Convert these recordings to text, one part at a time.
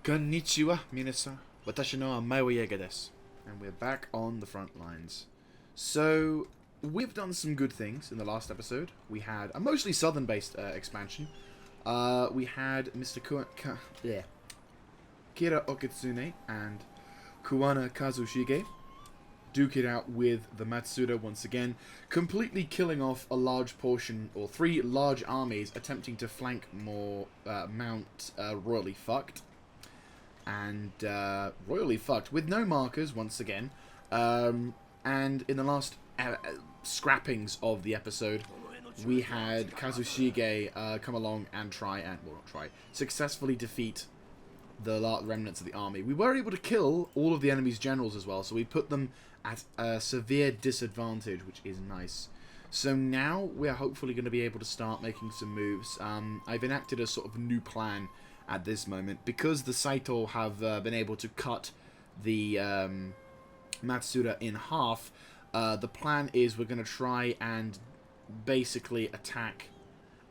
Konnichiwa, minasan. Watashi no amae wa Jaeger desu. And we're back on the front lines. So, we've done some good things in the last episode. We had a mostly southern-based expansion. We had Mr. Kira Okitsune and Kuwana Kazushige duke it out with the Matsuda once again, completely killing off a large portion, or 3 large armies attempting to flank more Mount Royally Fucked. And royally fucked with no markers once again. And in the last scrappings of the episode, we had Kazushige come along and successfully defeat the remnants of the army. We were able to kill all of the enemy's generals as well, so we put them at a severe disadvantage, which is nice. So now we are hopefully going to be able to start making some moves. I've enacted a sort of new plan at this moment, because the Saito have been able to cut the Matsuda in half. The plan is we're going to try and basically attack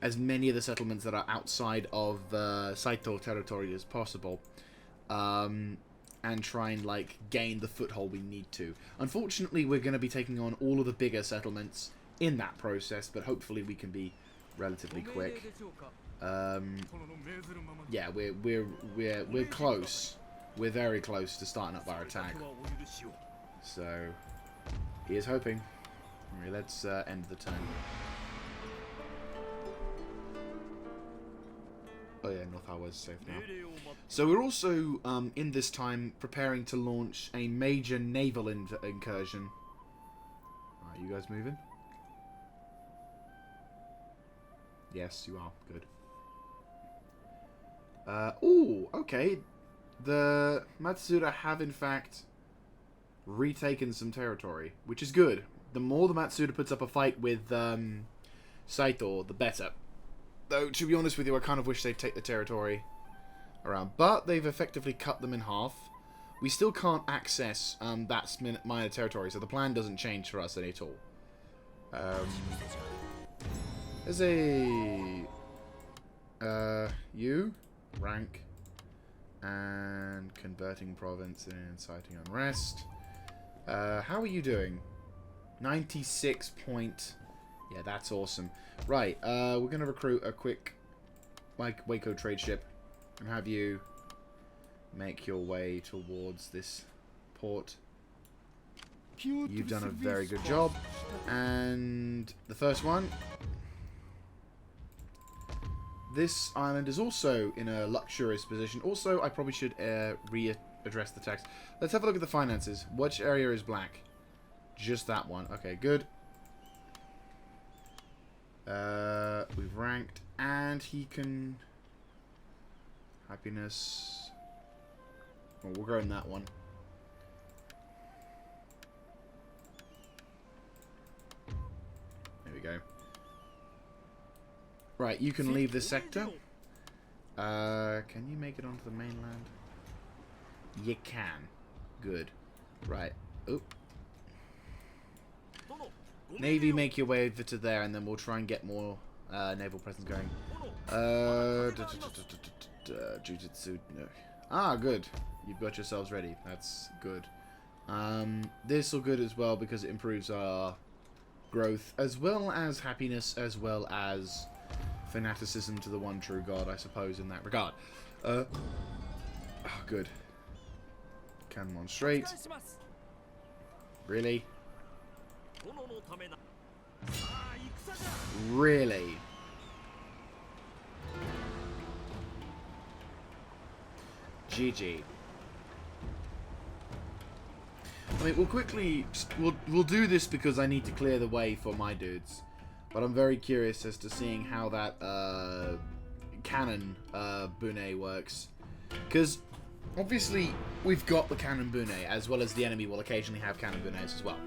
as many of the settlements that are outside of Saito territory as possible, and try and gain the foothold we need to. Unfortunately, we're going to be taking on all of the bigger settlements in that process, but hopefully we can be relatively quick. Yeah, we're close. We're very close to starting up our attack. So, here's hoping. Right, let's end the turn. Oh yeah, North Harbor is safe now. So we're also, in this time, preparing to launch a major naval incursion. Alright, you guys moving? Yes, you are. Good. Ooh, okay. The Matsuda have, in fact, retaken some territory, which is good. The more the Matsuda puts up a fight with Saito, the better. Though, to be honest with you, I kind of wish they'd take the territory around. But they've effectively cut them in half. We still can't access that minor territory, so the plan doesn't change for us at all. There's a... you... rank and converting province and inciting unrest. How are you doing? 96 point. Yeah, that's awesome. Right, we're gonna recruit a quick Waco trade ship and have you make your way towards this port. You've done a very good job. And the first one. This island is also in a luxurious position. Also, I probably should readdress the text. Let's have a look at the finances. Which area is black? Just that one. Okay, good. We've ranked. And he can... Happiness. Well, we'll go in that one. There we go. Right, you can leave this sector. Can you make it onto the mainland? You can. Good. Right. Oop. Navy, make your way over to there, and then we'll try and get more naval presence going. Jujutsu. No. Ah, good. You've got yourselves ready. That's good. This will good as well because it improves our growth, as well as happiness, as well as fanaticism to the one true God, I suppose, in that regard. Oh, good. Cannon on straight. Really? Really? GG. I mean, we'll do this because I need to clear the way for my dudes. But I'm very curious as to seeing how that cannon bune works. Because, obviously, we've got the cannon bune, as well as the enemy will occasionally have cannon bunes as well.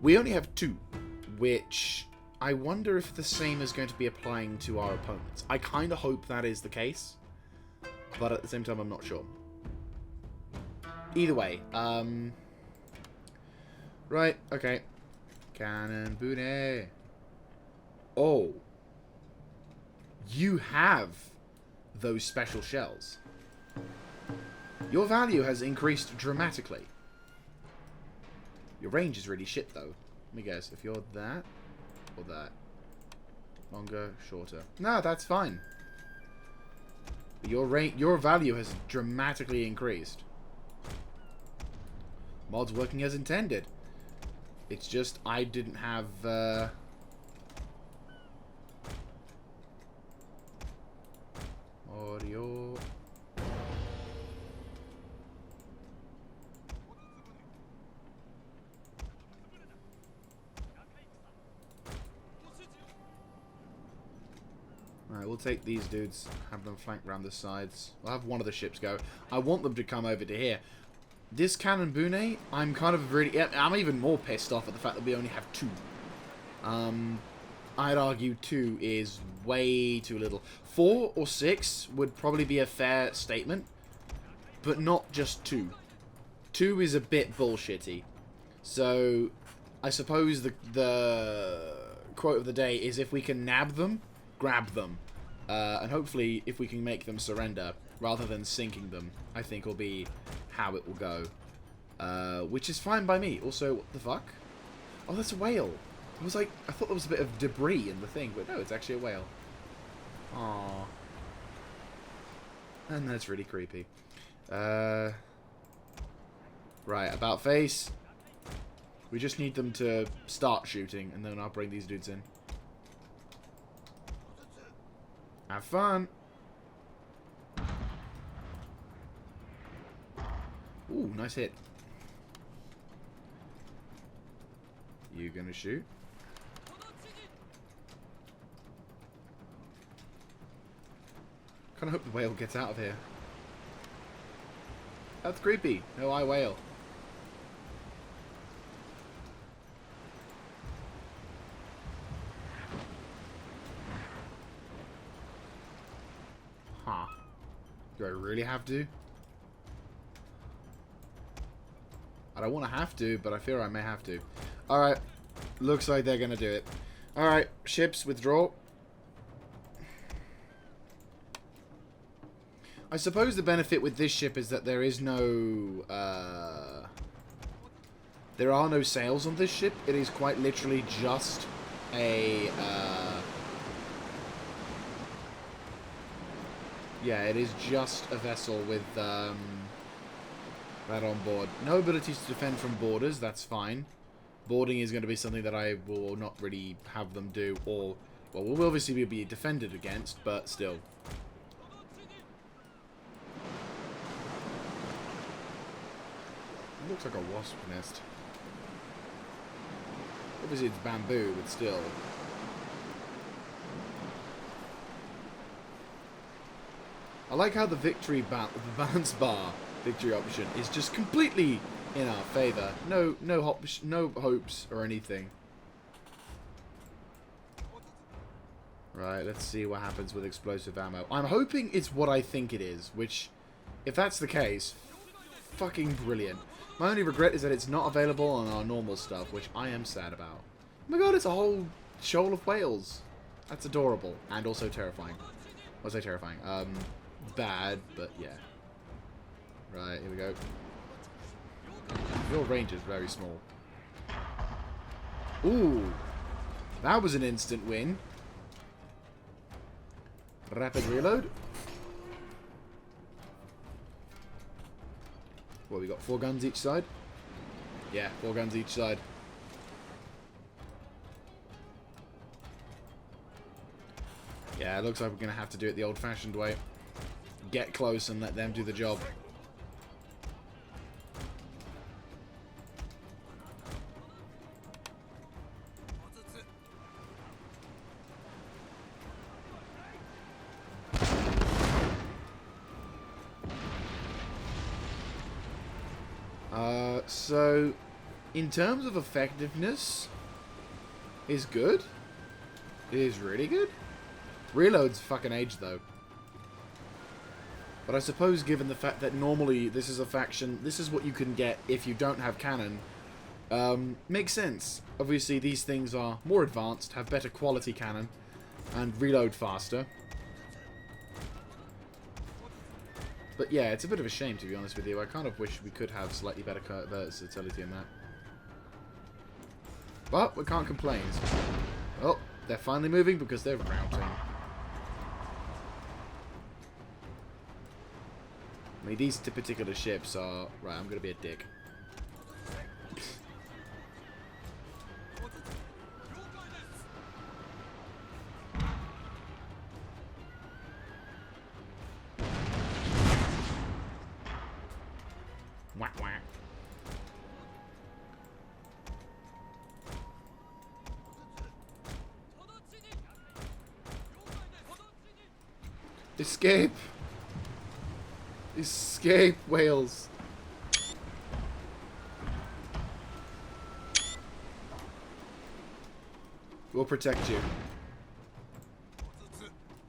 We only have 2, which I wonder if the same is going to be applying to our opponents. I kind of hope that is the case, but at the same time, I'm not sure. Either way, right, okay. Cannon bune. Oh, you have those special shells. Your value has increased dramatically. Your range is really shit, though. Let me guess. If you're that, or that. Longer, shorter. No, that's fine. But your value has dramatically increased. Mod's working as intended. It's just I didn't have... audio... Alright, we'll take these dudes, have them flank around the sides. We'll have one of the ships go. I want them to come over to here. This cannon Bune, I'm kind of really... I'm even more pissed off at the fact that we only have 2. I'd argue 2 is way too little. 4 or 6 would probably be a fair statement, but not just 2. 2 is a bit bullshitty. So, I suppose the quote of the day is if we can nab them, grab them. And hopefully, if we can make them surrender, rather than sinking them, I think will be how it will go. Which is fine by me. Also, what the fuck? Oh, that's a whale. I was like, I thought there was a bit of debris in the thing, but no, it's actually a whale. Aww. And that's really creepy. Right, about face. We just need them to start shooting, and then I'll bring these dudes in. Have fun. Ooh, nice hit. You gonna shoot? Kinda hope the whale gets out of here. That's creepy. No, I whale. Huh. Do I really have to? I don't want to have to, but I fear I may have to. Alright. Looks like they're going to do it. Alright. Ships, withdraw. I suppose the benefit with this ship is that there is no... there are no sails on this ship. It is quite literally just a... yeah, it is just a vessel with that on board. No abilities to defend from borders, that's fine. Boarding is going to be something that I will not really have them do, or... well, we'll obviously be defended against, but still. It looks like a wasp nest. Obviously it's bamboo, but still. I like how the the balance bar victory option is just completely in our favour. No hopes or anything. Right, let's see what happens with explosive ammo. I'm hoping it's what I think it is, which, if that's the case, fucking brilliant. My only regret is that it's not available on our normal stuff, which I am sad about. Oh my god, it's a whole shoal of whales. That's adorable. And also terrifying. I say terrifying. Bad, but yeah. Right, here we go. Your range is very small. Ooh. That was an instant win. Rapid reload. What, we got 4 guns each side? Yeah, 4 guns each side. Yeah, it looks like we're going to have to do it the old-fashioned way. Get close and let them do the job. So, in terms of effectiveness, is good. It is really good. Reload's fucking age, though. But I suppose given the fact that normally this is a faction, this is what you can get if you don't have cannon, makes sense. Obviously, these things are more advanced, have better quality cannon, and reload faster. But yeah, it's a bit of a shame, to be honest with you. I kind of wish we could have slightly better versatility in that. But we can't complain. Oh, they're finally moving because they're routing. I mean, these two particular ships are... Right, I'm going to be a dick. Whack, whack. Escape! Escape, whales! We'll protect you.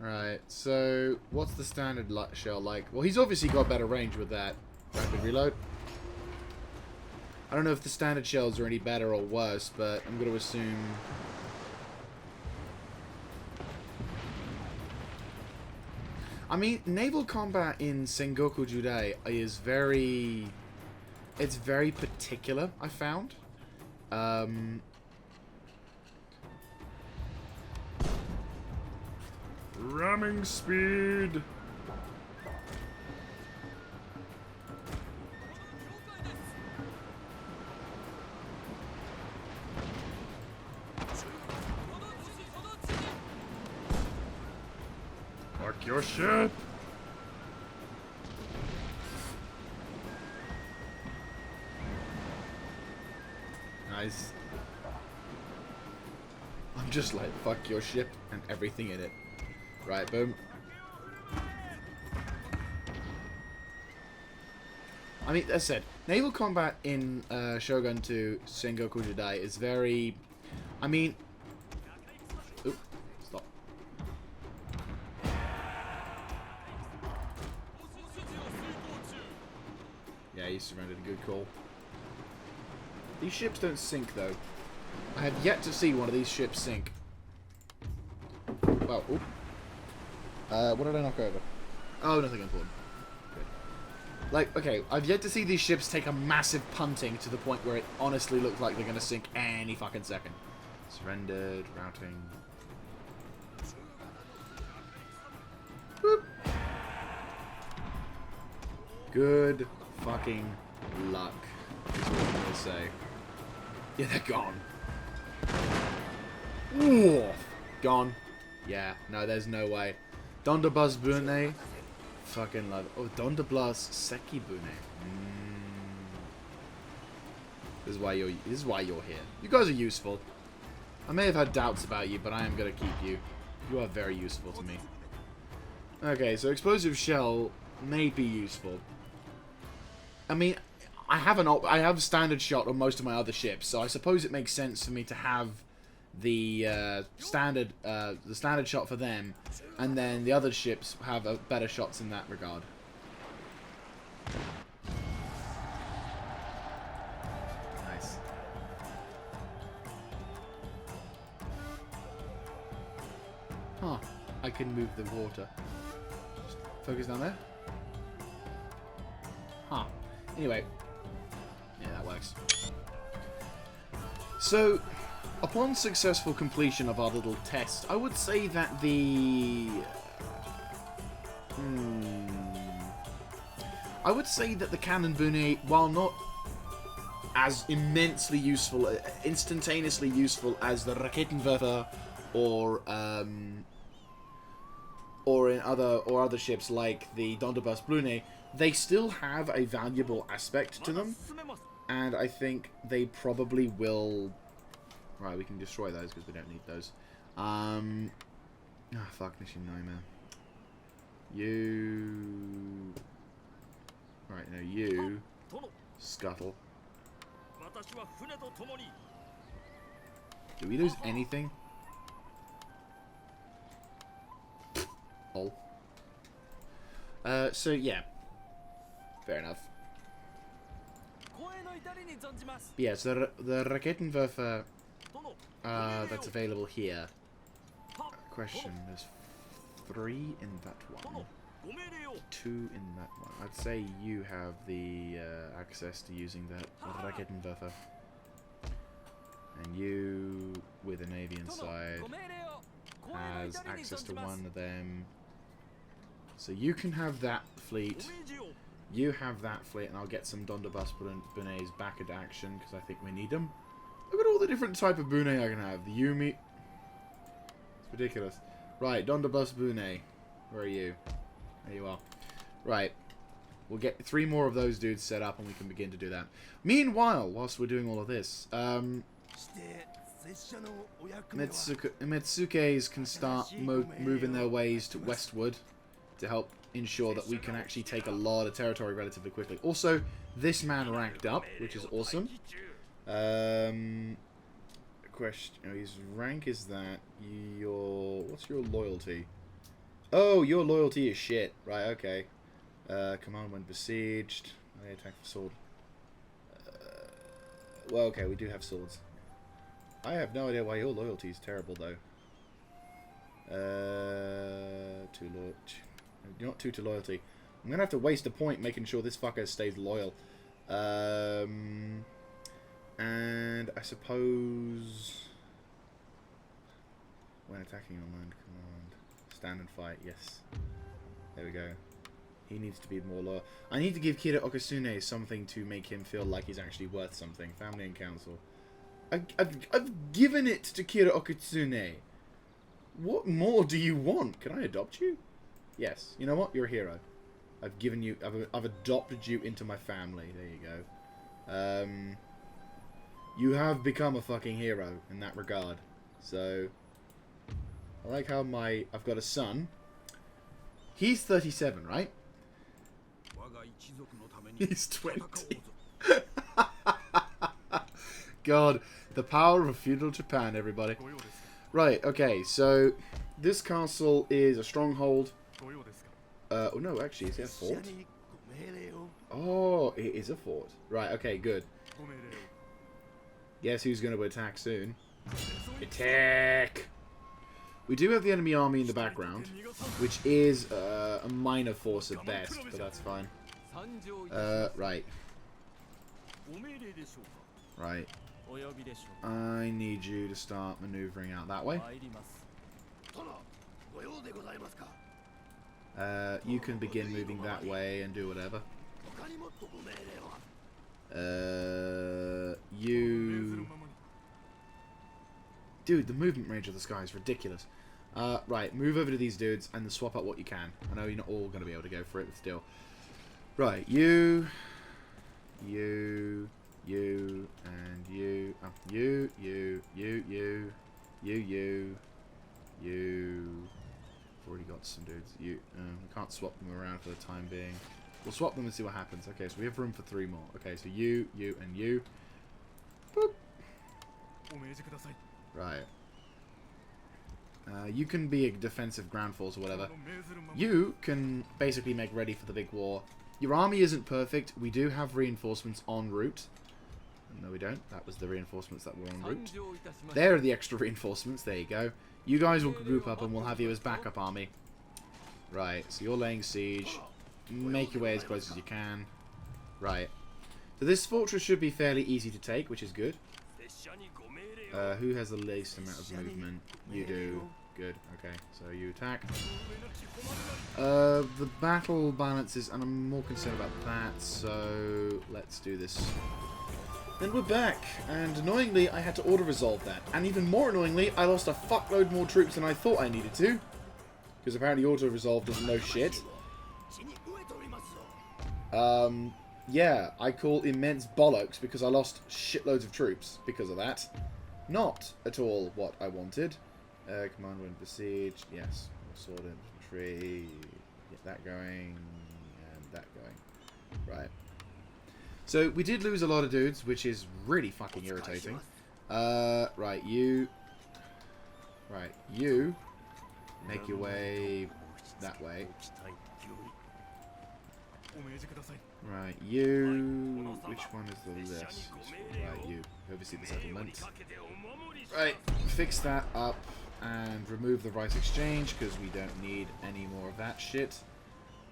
Alright, so what's the standard shell like? Well, he's obviously got better range with that rapid reload. I don't know if the standard shells are any better or worse, but I'm going to assume... I mean, naval combat in Sengoku Judai is very... It's very particular, I found. Ramming speed! Mark your ship! Nice. I'm just like, fuck your ship and everything in it. Right, boom. I mean, as I said, naval combat in Shogun 2 Sengoku Judai is very... I mean... Oop, stop. Yeah, you surrendered. A good call. These ships don't sink, though. I have yet to see one of these ships sink. Well, oop. What did I knock over? Oh, nothing important. Good. Like, okay, I've yet to see these ships take a massive punting to the point where it honestly looks like they're going to sink any fucking second. Surrendered, routing. Boop. Good fucking luck, is what I'm going to say. Yeah, they're gone. Ooh, gone. Yeah, no, there's no way. Donderbus Bune. Fucking love it. Oh, Donderbus Seki Bune. This is why you're here. You guys are useful. I may have had doubts about you, but I am gonna keep you. You are very useful to me. Okay, so explosive shell may be useful. I mean, I have standard shot on most of my other ships, so I suppose it makes sense for me to have the standard shot for them, and then the other ships have better shots in that regard. Nice. Huh. I can move the water. Just focus down there. Huh. Anyway. Yeah, that works. So... upon successful completion of our little test, I would say that the... I would say that the Cannon Bune, while not as immensely useful, instantaneously useful as the Raketenwerfer or in other ships like the Donderbus Brune, they still have a valuable aspect to them, and I think they probably will... Right, we can destroy those because we don't need those. Ah, fuck, Nishin Nightmare. You... Right, no, you... Scuttle. Did we lose anything? Oh. So, yeah. Fair enough. Yeah, so the Raketenwerfer... that's available here. Question, there's 3 in that one. 2 in that one. I'd say you have the access to using that Raketenwerfer. And you, with a navy inside, has access to one of them. So you can have that fleet. You have that fleet, and I'll get some Donderbus Bunets back into action, because I think we need them. Look at all the different type of Bune I can have. The Yumi. It's ridiculous. Right, Donderbus Bune. Where are you? There you are. Right. We'll get 3 more of those dudes set up, and we can begin to do that. Meanwhile, whilst we're doing all of this, Metsukes can start moving their ways to westward to help ensure that we can actually take a lot of territory relatively quickly. Also, this man ranked up, which is awesome. Question: his rank is that what's your loyalty? Oh, your loyalty is shit. Right, okay. Command when besieged. They attack for sword. Well, okay, we do have swords. I have no idea why your loyalty is terrible, though. Too loyal. You're not 2 to loyalty. I'm gonna have to waste a point making sure this fucker stays loyal. And I suppose when attacking on land command, stand and fight. Yes, there we go. He needs to be more loyal. I need to give Kira Okasune something to make him feel like he's actually worth something. Family and council. I've given it to Kira Okasune. What more do you want? Can I adopt you? Yes. You know what? You're a hero. I've given you. I've adopted you into my family. There you go. You have become a fucking hero in that regard. So I like how I've got a son. He's 37, right? He's 20. God, the power of feudal Japan, everybody. Right, okay, so this castle is a stronghold. Oh no, actually, is it a fort? Oh, it is a fort. Right, okay, good. Guess who's going to attack soon? Attack! We do have the enemy army in the background, which is a minor force at best, but that's fine. Right. Right. I need you to start maneuvering out that way. You can begin moving that way and do whatever. You... Dude, the movement range of this guy is ridiculous. Right, move over to these dudes and swap out what you can. I know you're not all going to be able to go for it, but still. Right, you, and you. You. I've already got some dudes. We can't swap them around for the time being. We'll swap them and see what happens. Okay, so we have room for 3 more. Okay, so you, and you. Boop. Right. You can be a defensive ground force or whatever. You can basically make ready for the big war. Your army isn't perfect. We do have reinforcements en route. No, we don't. That was the reinforcements that were en route. There are the extra reinforcements. There you go. You guys will group up and we'll have you as backup army. Right, so you're laying siege. Make your way as close as you can. Right. So this fortress should be fairly easy to take, which is good. Who has the least amount of movement? You do. Good. Okay, so you attack. The battle balances, and I'm more concerned about that, so let's do this. Then we're back, and annoyingly, I had to auto-resolve that. And even more annoyingly, I lost a fuckload more troops than I thought I needed to. Because apparently auto-resolve doesn't know shit. Yeah, I call immense bollocks because I lost shitloads of troops because of that. Not at all what I wanted. Command when besieged. Yes. Sword infantry. Get that going. And that going. Right. So, we did lose a lot of dudes, which is really fucking irritating. Right, you... Right, you... Make your way... that way. Right, you... Which one is the list? Right, you. Oversee the settlement. Right, fix that up and remove the rice exchange, because we don't need any more of that shit.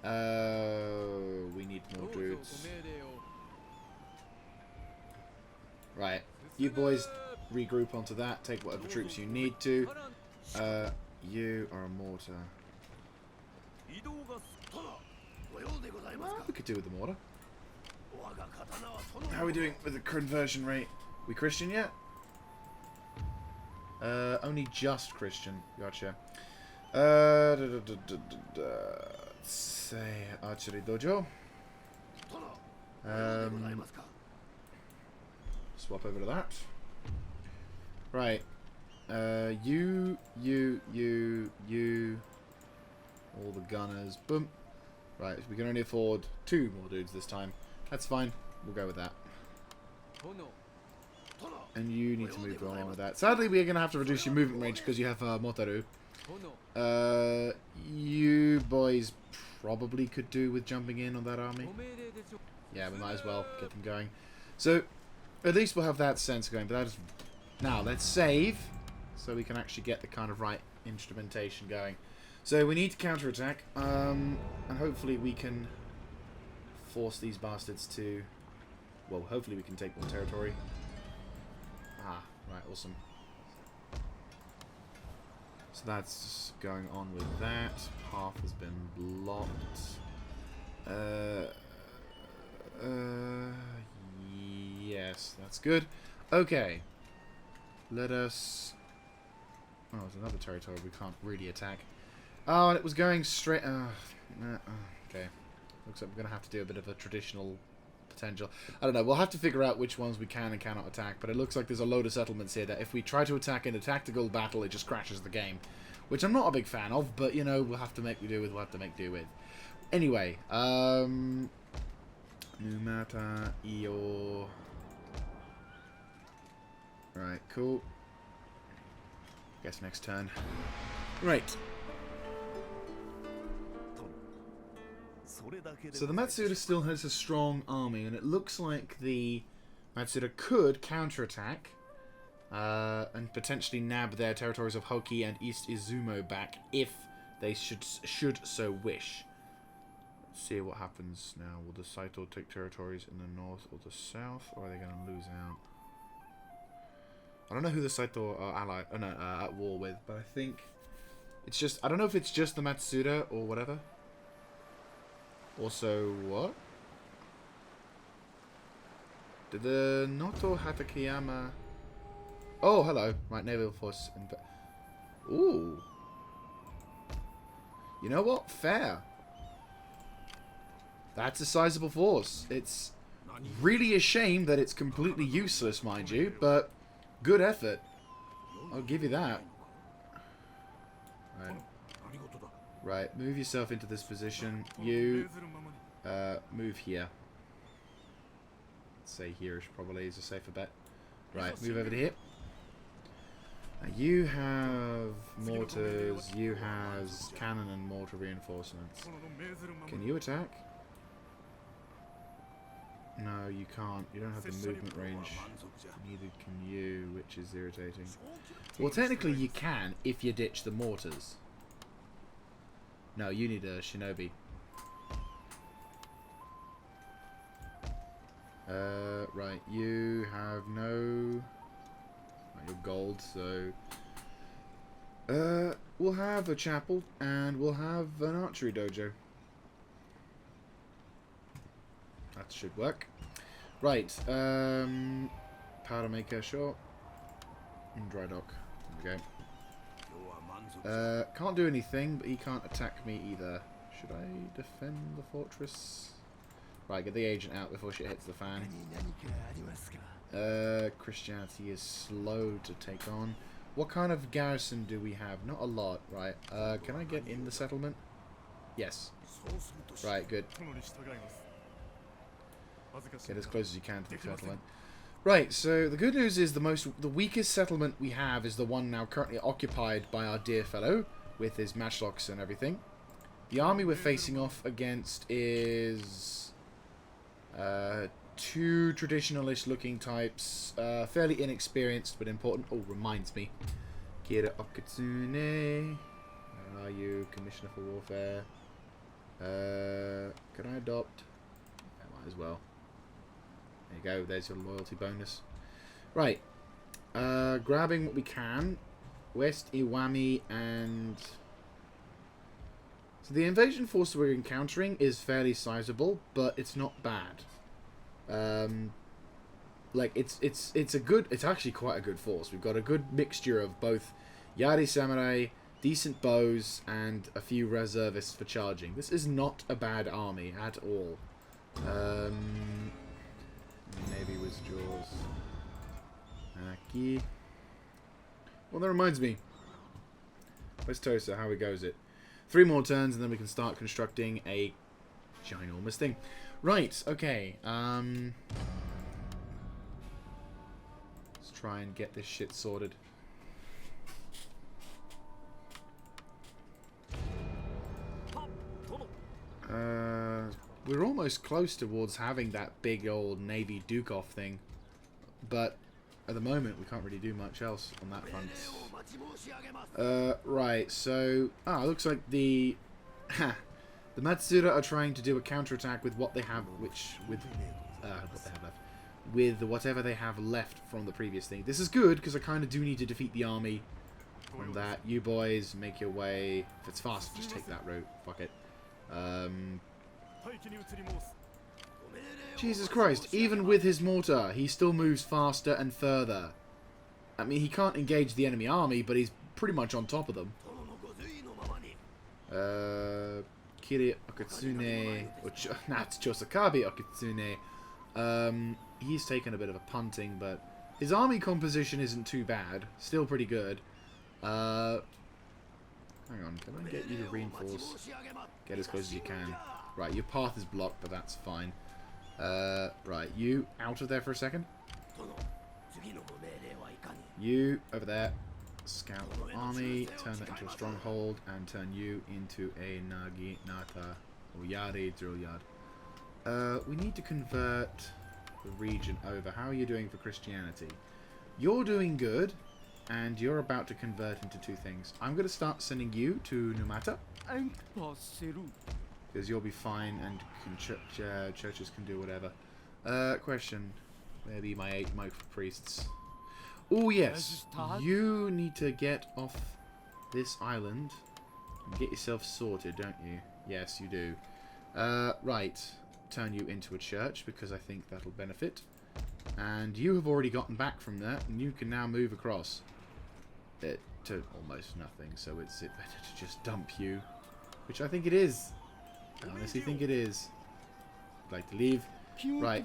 We need more dudes. Right. You boys regroup onto that. Take whatever troops you need to. You are a mortar. Well, we could do with the mortar. How are we doing with the conversion rate? We Christian yet? Only just Christian. Gotcha. Say archery dojo. Swap over to that. Right. You. All the gunners. Boom. Right, so we can only afford 2 more dudes this time. That's fine. We'll go with that. And you need to move along with that. Sadly, we're going to have to reduce your movement range because you have Motaru. You boys probably could do with jumping in on that army. Yeah, we might as well get them going. So, at least we'll have that sense going. But that is... Now, let's save so we can actually get the kind of right instrumentation going. So, we need to counterattack. And hopefully we can force these bastards to... Well, hopefully we can take more territory. Ah, right, awesome. So that's going on with that. Half has been blocked. Yes, that's good. Okay. Let us... Oh, there's another territory we can't really attack. Oh, and it was going straight... okay. Looks like we're going to have to do a bit of a traditional potential. I don't know. We'll have to figure out which ones we can and cannot attack. But it looks like there's a load of settlements here that if we try to attack in a tactical battle, it just crashes the game. Which I'm not a big fan of, but, you know, we'll have to make do with. We'll have to make do with. Anyway, Numata, Io. Right, cool. Guess next turn. Right. So the Matsuda still has a strong army, and it looks like the Matsuda could counterattack and potentially nab their territories of Hoki and East Izumo back if they should so wish. Let's see what happens now. Will the Saito take territories in the north or the south, or are they going to lose out? I don't know who the Saito are at war with, but I think it's just... I don't know if it's just the Matsuda or whatever. Also, what? Did the Noto Hatakeyama... Oh, hello. Right, naval force. Ooh. You know what? Fair. That's a sizable force. It's really a shame that it's completely useless, mind you, but good effort. I'll give you that. Right. Right, move yourself into this position. You move here. Let's say here probably is a safer bet. Right, move over to here. Now you have mortars, you have cannon and mortar reinforcements. Can you attack? No, you can't. You don't have the movement range. Neither can you, which is irritating. Well, technically you can if you ditch the mortars. No, you need a shinobi. Right, you have no... You're gold, so... we'll have a chapel, and we'll have an archery dojo. That should work. Right, powder maker, sure. And dry dock. Okay. Can't do anything, but he can't attack me either. Should I defend the fortress? Right, get the agent out before shit hits the fan. Christianity is slow to take on. What kind of garrison do we have? Not a lot, right. Can I get in the settlement? Yes. Right, good. Get as close as you can to the settlement. Right, so the good news is the weakest settlement we have is the one now currently occupied by our dear fellow, with his matchlocks and everything. The army we're facing off against is 2 traditionalist looking types, fairly inexperienced but important. Oh, reminds me. Kira Okatsune. Where are you? Commissioner for Warfare. adopt? I might as well. There you go. There's your loyalty bonus. Right. Grabbing what we can. West Iwami and... So the invasion force we're encountering is fairly sizable, but it's not bad. Like it's actually quite a good force. We've got a good mixture of both Yari samurai, decent bows, and a few reservists for charging. This is not a bad army at all. Navy withdraws. Aki. Well, that reminds me. Where's Tosa? How goes it? 3 more turns, and then we can start constructing a ginormous thing. Right. Okay. Let's try and get this shit sorted. We're almost close towards having that big old Navy Duke-off thing, but at the moment we can't really do much else on that front. Right, so... it looks like the... the Matsuda are trying to do a counterattack with what they have, what they have left. With whatever they have left from the previous thing. This is good, because I kind of do need to defeat the army from that. You boys, make your way... If it's fast, just take that route. Fuck it. Jesus Christ, even with his mortar, he still moves faster and further. I mean, he can't engage the enemy army, but he's pretty much on top of them. Kiri Okatsune... it's Chosokabe Okatsune. He's taken a bit of a punting, but his army composition isn't too bad. Still pretty good. Hang on, can I get you to reinforce? Get as close as you can. Right, your path is blocked, but that's fine. Right, you out of there for a second. You over there. Scout the army, turn that into a stronghold, and turn you into a Naginata or Yari drill yard. We need to convert the region over. How are you doing for Christianity? You're doing good, and you're about to convert into 2 things. I'm going to start sending you to Numata, because you'll be fine, and churches can do whatever. Question. Maybe my 8 monk priests. Oh yes, you need to get off this island and get yourself sorted, don't you? Yes, you do. Right. Turn you into a church, because I think that'll benefit. And you have already gotten back from there, and you can now move across it to almost nothing, so it's better to just dump you. Which I think it is. I honestly think it is. I'd like to leave. Right.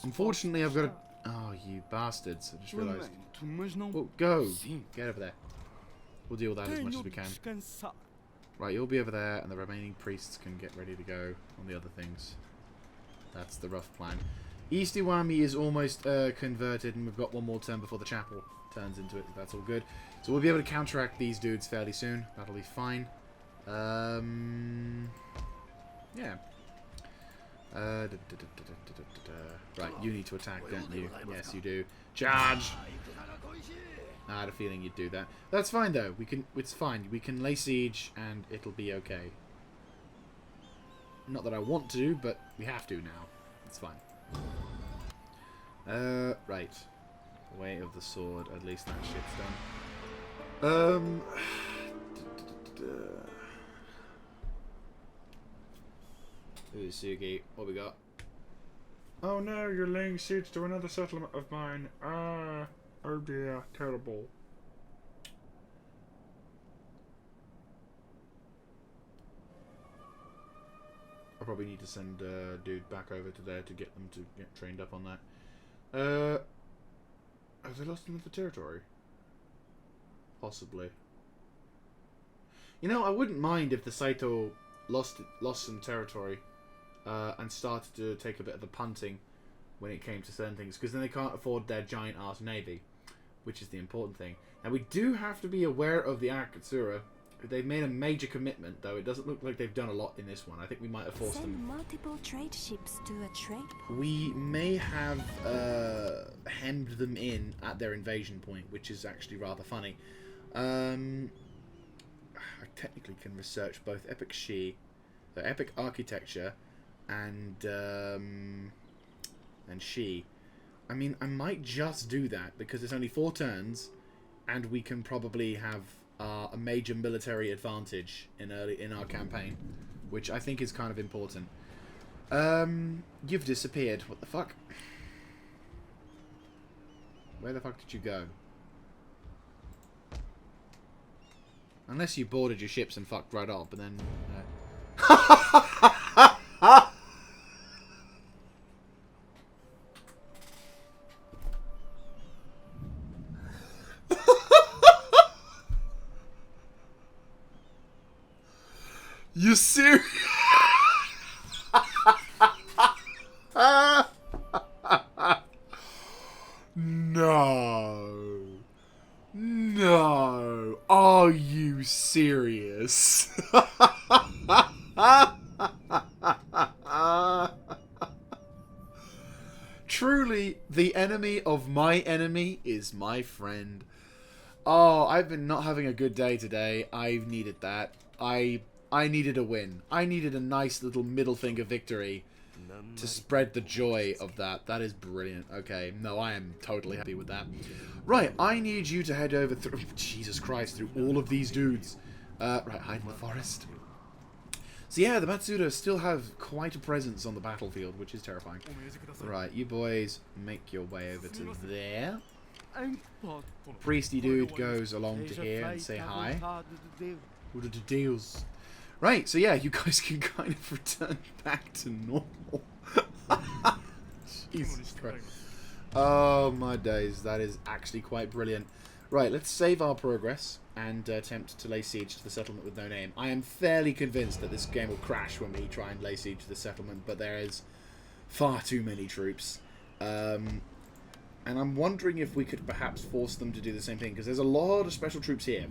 Unfortunately, I've got to... Oh, you bastards. I just realised. Oh, go! Get over there. We'll deal with that as much as we can. Right, you'll be over there, and the remaining priests can get ready to go on the other things. That's the rough plan. East Iwami is almost converted, and we've got 1 more turn before the chapel turns into it. That's all good. So we'll be able to counteract these dudes fairly soon. That'll be fine. Yeah. Right, you need to attack, don't you? Yes, you do. Charge! I had a feeling you'd do that. That's fine, though. It's fine. We can lay siege, and it'll be okay. Not that I want to, but we have to now. It's fine. Right. Way of the sword. At least that shit's done. Sugi, what we got? Oh no, you're laying siege to another settlement of mine. Oh dear, terrible. I probably need to send a dude back over to there to get them to get trained up on that. Have they lost another territory? Possibly. You know, I wouldn't mind if the Saito lost some territory and started to take a bit of a punting when it came to certain things, because then they can't afford their giant-ass navy, which is the important thing. Now, we do have to be aware of the Akatsura. They've made a major commitment, though. It doesn't look like they've done a lot in this one. I think we might have forced them. Multiple trade ships to a trade port. We may have hemmed them in at their invasion point, which is actually rather funny. I technically can research both Epic Shi, the Epic Architecture, and she. I mean, I might just do that because it's only 4 turns, and we can probably have a major military advantage in our campaign, which I think is kind of important. You've disappeared. What the fuck? Where the fuck did you go? Unless you boarded your ships and fucked right off, but then... You serious? No. No. Are you serious? Truly, the enemy of my enemy is my friend. Oh, I've been not having a good day today. I've needed that. I needed a win. I needed a nice little middle finger victory to spread the joy of that. That is brilliant. Okay, no, I am totally happy with that. Right, I need you to head over through... Jesus Christ, through all of these dudes. Right, hide in the forest. So yeah, the Matsuda still have quite a presence on the battlefield, which is terrifying. Right, you boys make your way over to there. Priesty dude goes along to here and say hi. What are the deals? Right, so yeah, you guys can kind of return back to normal. Jesus Christ. Oh my days, that is actually quite brilliant. Right, let's save our progress and attempt to lay siege to the settlement with no name. I am fairly convinced that this game will crash when we try and lay siege to the settlement, but there is far too many troops. And I'm wondering if we could perhaps force them to do the same thing, because there's a lot of special troops here.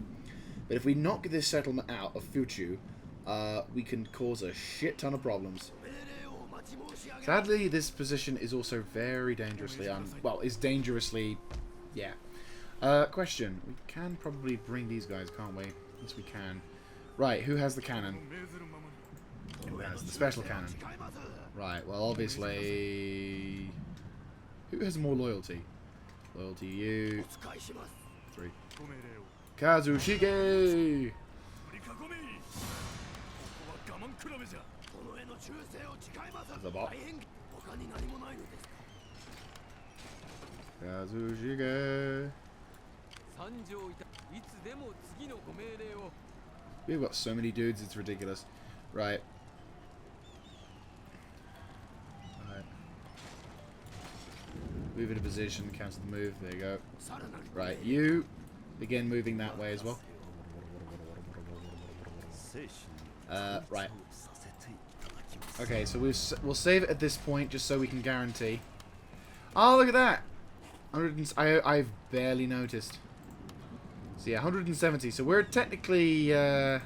But if we knock this settlement out of Fuchu, we can cause a shit ton of problems. Sadly, this position is also very dangerously well, is dangerously... yeah. Question. We can probably bring these guys, can't we? Yes, we can. Right, who has the cannon? Who has the special cannon? Right, well, obviously... Who has more loyalty? Loyalty, you... 3. Kazushige! The bot. Kazushige! We've got so many dudes, it's ridiculous. Right. Move into position, cancel the move, there you go. Right, you begin moving that way as well. Right. Okay, so we'll save it at this point just so we can guarantee. Oh, look at that! I've barely noticed. So yeah, 170. So we're technically... oh,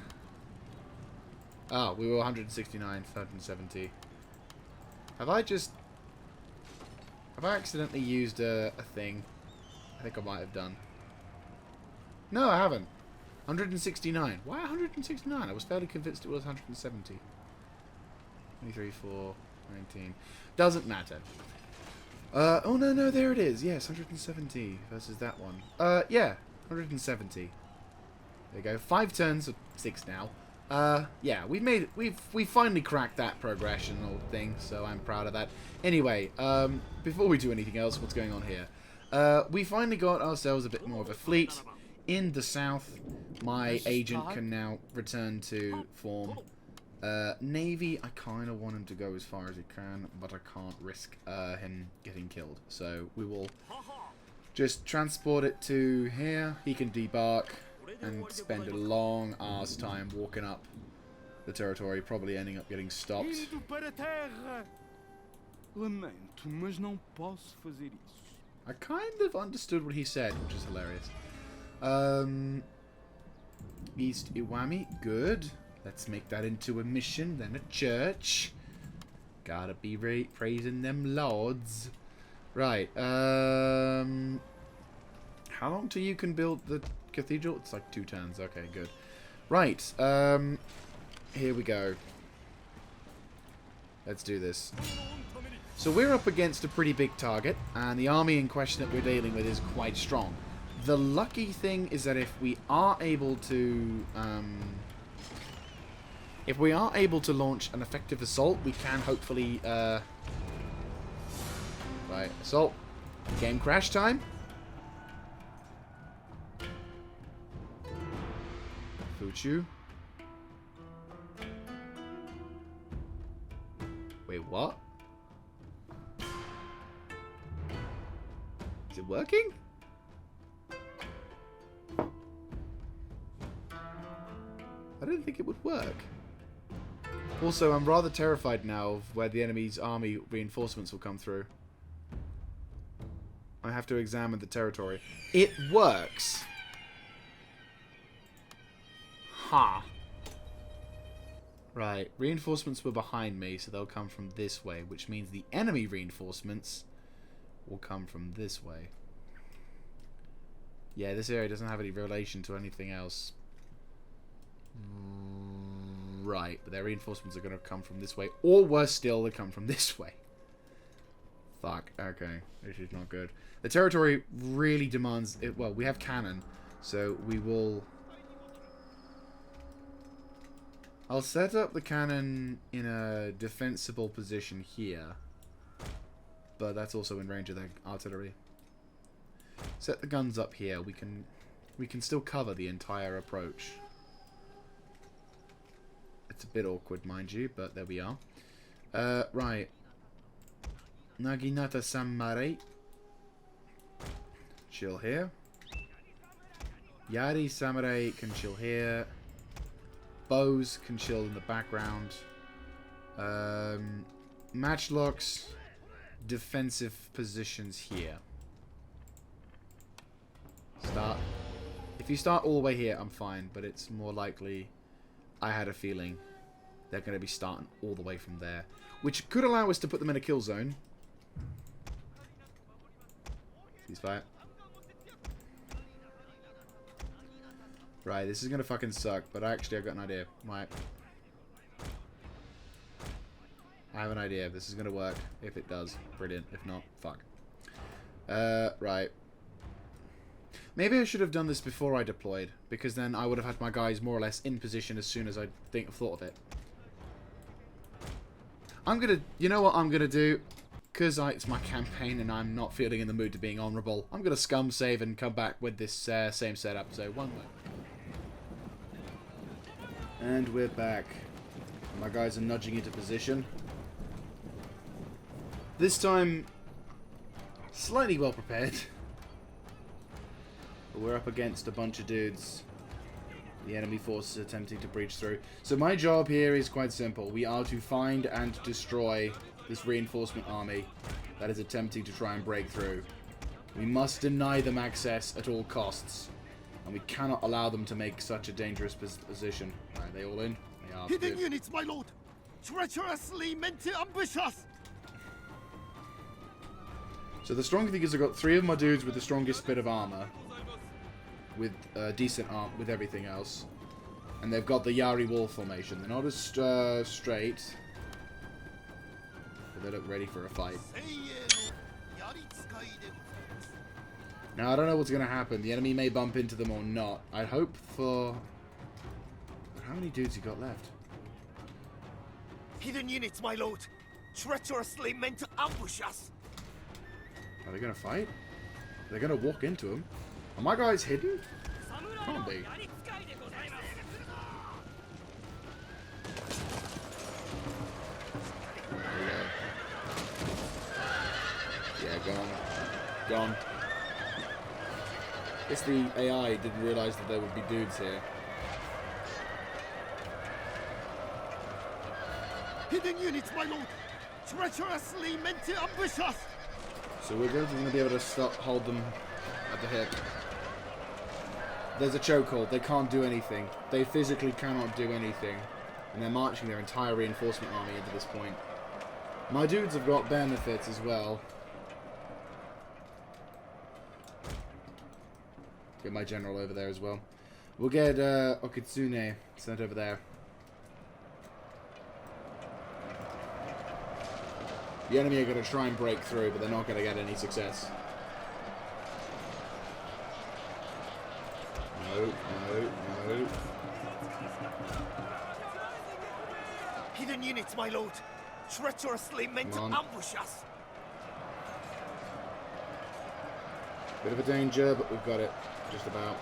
we were 169, 170. Have I accidentally used a thing? I think I might have done. No, I haven't. 169. Why 169? I was fairly convinced it was 170. 23, 4, 19. Doesn't matter. Oh, no, there it is. Yes, 170 versus that one. Yeah, 170. There you go. 5 turns of 6 now. Yeah, we finally cracked that progression or thing, so I'm proud of that. Anyway, before we do anything else, what's going on here? We finally got ourselves a bit more of a fleet in the south. My agent can now return to form. Navy, I kind of want him to go as far as he can, but I can't risk him getting killed. So we will just transport it to here. He can debark and spend a long ass time walking up the territory, probably ending up getting stopped. I kind of understood what he said, which is hilarious. East Iwami, good. Let's make that into a mission, then a church. Gotta be praising them lords. Right, how long till you can build the cathedral? It's like 2 turns, okay, good. Right, here we go. Let's do this. So we're up against a pretty big target, and the army in question that we're dealing with is quite strong. The lucky thing is that if we are able to launch an effective assault, we can hopefully right, assault. Game crash time. Fuchu. Wait, what? Is it working? I didn't think it would work. Also, I'm rather terrified now of where the enemy's army reinforcements will come through. I have to examine the territory. It works! Ha! Right, reinforcements were behind me, so they'll come from this way, which means the enemy reinforcements will come from this way. Yeah, this area doesn't have any relation to anything else. Right, but their reinforcements are going to come from this way, or worse still, they come from this way. Fuck, okay, this is not good. The territory really demands it. Well, we have cannon, so we will... I'll set up the cannon in a defensible position here, but that's also in range of the artillery. Set the guns up here. We can still cover the entire approach. It's a bit awkward, mind you, but there we are. Right. Naginata Samurai. Chill here. Yari Samurai can chill here. Bows can chill in the background. Matchlocks, defensive positions here. Start. If you start all the way here, I'm fine, but it's more likely, I had a feeling, they're going to be starting all the way from there. Which could allow us to put them in a kill zone. Ceasefire. Right, this is going to fucking suck, but actually I've got an idea. Right. I have an idea. This is going to work. If it does, brilliant. If not, fuck. Right. Maybe I should have done this before I deployed, because then I would have had my guys more or less in position as soon as I thought of it. I'm going to... You know what I'm going to do? Because it's my campaign and I'm not feeling in the mood to being honourable, I'm going to scum save and come back with this same setup. So, one moment. And we're back. My guys are nudging into position. This time, slightly well prepared. But we're up against a bunch of dudes. The enemy force is attempting to breach through. So my job here is quite simple. We are to find and destroy this reinforcement army that is attempting to try and break through. We must deny them access at all costs. And we cannot allow them to make such a dangerous position. Are they all in? They are. Hidden units, my lord! Treacherously meant to ambush us! So the strong thing is I've got 3 of my dudes with the strongest bit of armor. With decent arm, with everything else. And they've got the Yari wall formation. They're not as straight. But they look ready for a fight. Now, I don't know what's going to happen. The enemy may bump into them or not. I hope for... How many dudes you got left? Hidden units, my lord! Treacherously meant to ambush us! Are they going to fight? They're going to walk into them. Are my guys hidden? Can't be. Yeah, gone. Gone. Guess the AI didn't realise that there would be dudes here. Hidden units, my lord! Treacherously meant to ambush us! So we're going to be able to hold them at the hip. There's a chokehold. They can't do anything. They physically cannot do anything. And they're marching their entire reinforcement army into this point. My dudes have got benefits as well. Get my general over there as well. We'll get Okitsune sent over there. The enemy are going to try and break through, but they're not going to get any success. No, no, no. Hidden units, my lord. Treacherously meant to ambush us. Bit of a danger, but we've got it. Just about.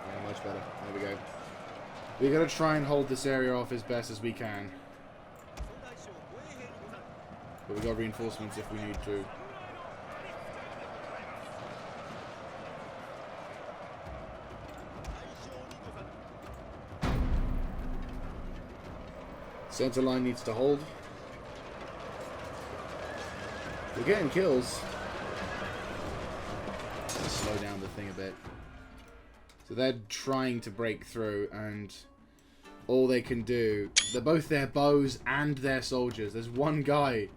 Yeah, much better. There we go. We're going to try and hold this area off as best as we can. But we've got reinforcements if we need to. Center line needs to hold. We're getting kills. Let's slow down the thing a bit. So they're trying to break through, and all they can do... They're both their bows and their soldiers. There's one guy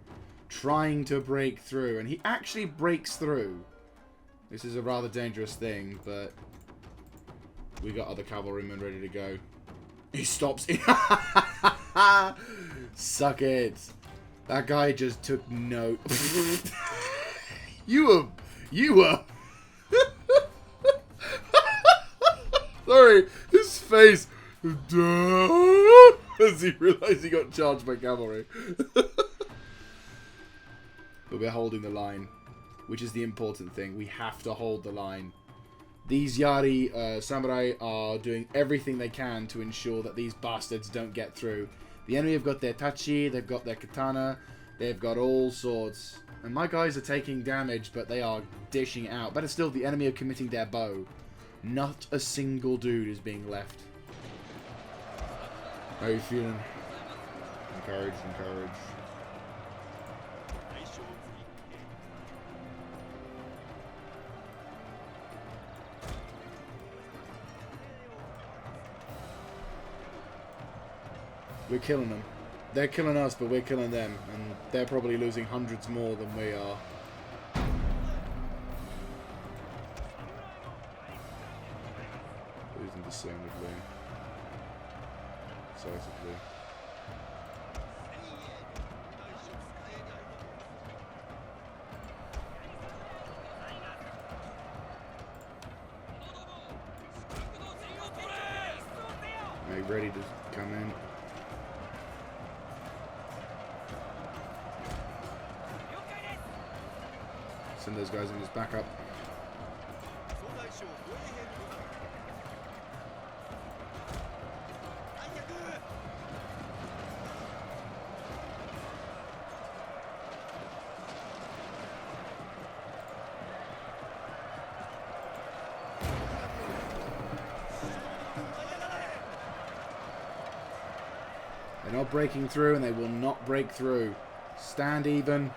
trying to break through, and he actually breaks through. This is a rather dangerous thing, but we got other cavalrymen ready to go. He stops. Suck it. That guy just took note. You were. Sorry, his face. As he realized he got charged by cavalry. But we're holding the line, which is the important thing. We have to hold the line. These Yari samurai are doing everything they can to ensure that these bastards don't get through. The enemy have got their tachi, they've got their katana, they've got all sorts. And my guys are taking damage, but they are dishing out. Better still, the enemy are committing their bow. Not a single dude is being left. How are you feeling? Encouraged, encouraged. We're killing them. They're killing us, but we're killing them. And they're probably losing hundreds more than we are. Losing discernibly. Decisively. Are you ready to come in? Send those guys in as backup. They're not breaking through, and they will not break through. Stand even.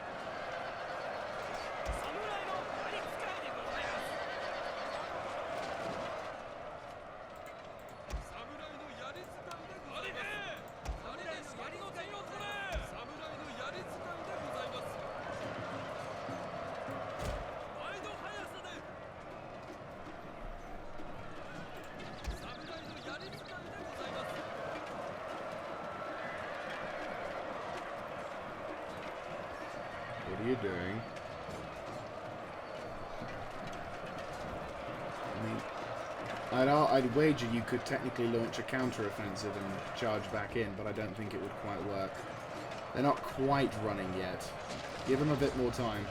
What are you doing? I mean, I'd wager you could technically launch a counter-offensive and charge back in, but I don't think it would quite work. They're not quite running yet. Give them a bit more time.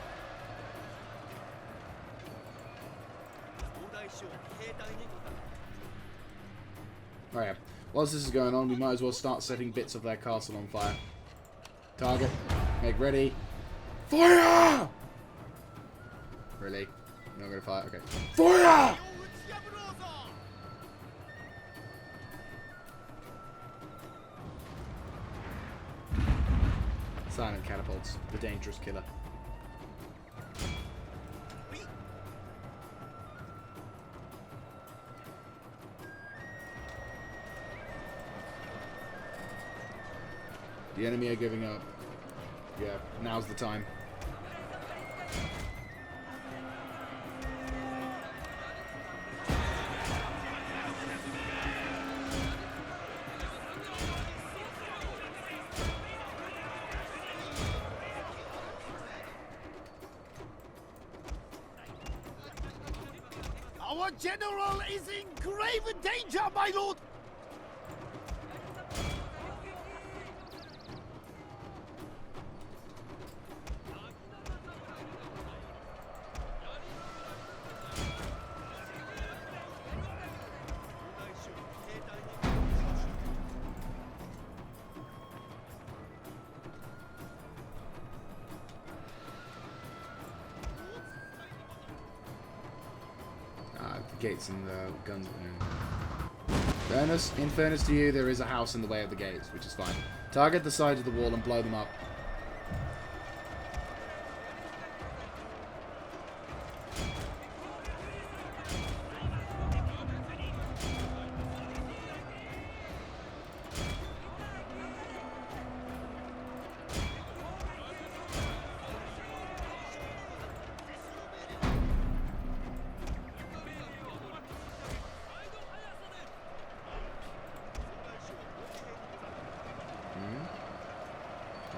Oh yeah. Whilst this is going on, we might as well start setting bits of their castle on fire. Target. Make ready. Fire! Really? You're not going to fire? Okay. Fire! Silent catapults. The dangerous killer. The enemy are giving up. Yeah, now's the time. Our general is in grave danger, my lord! Gates and the guns. In fairness to you, there is a house in the way of the gates, which is fine. Target the sides of the wall and blow them up.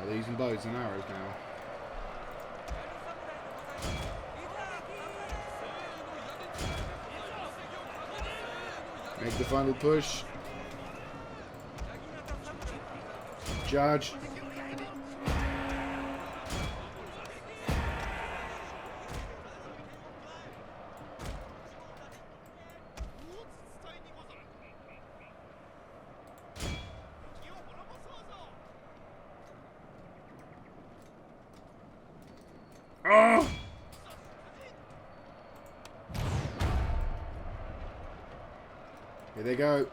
They're using bows and arrows now. Make the final push. Charge. Oh! Here they go.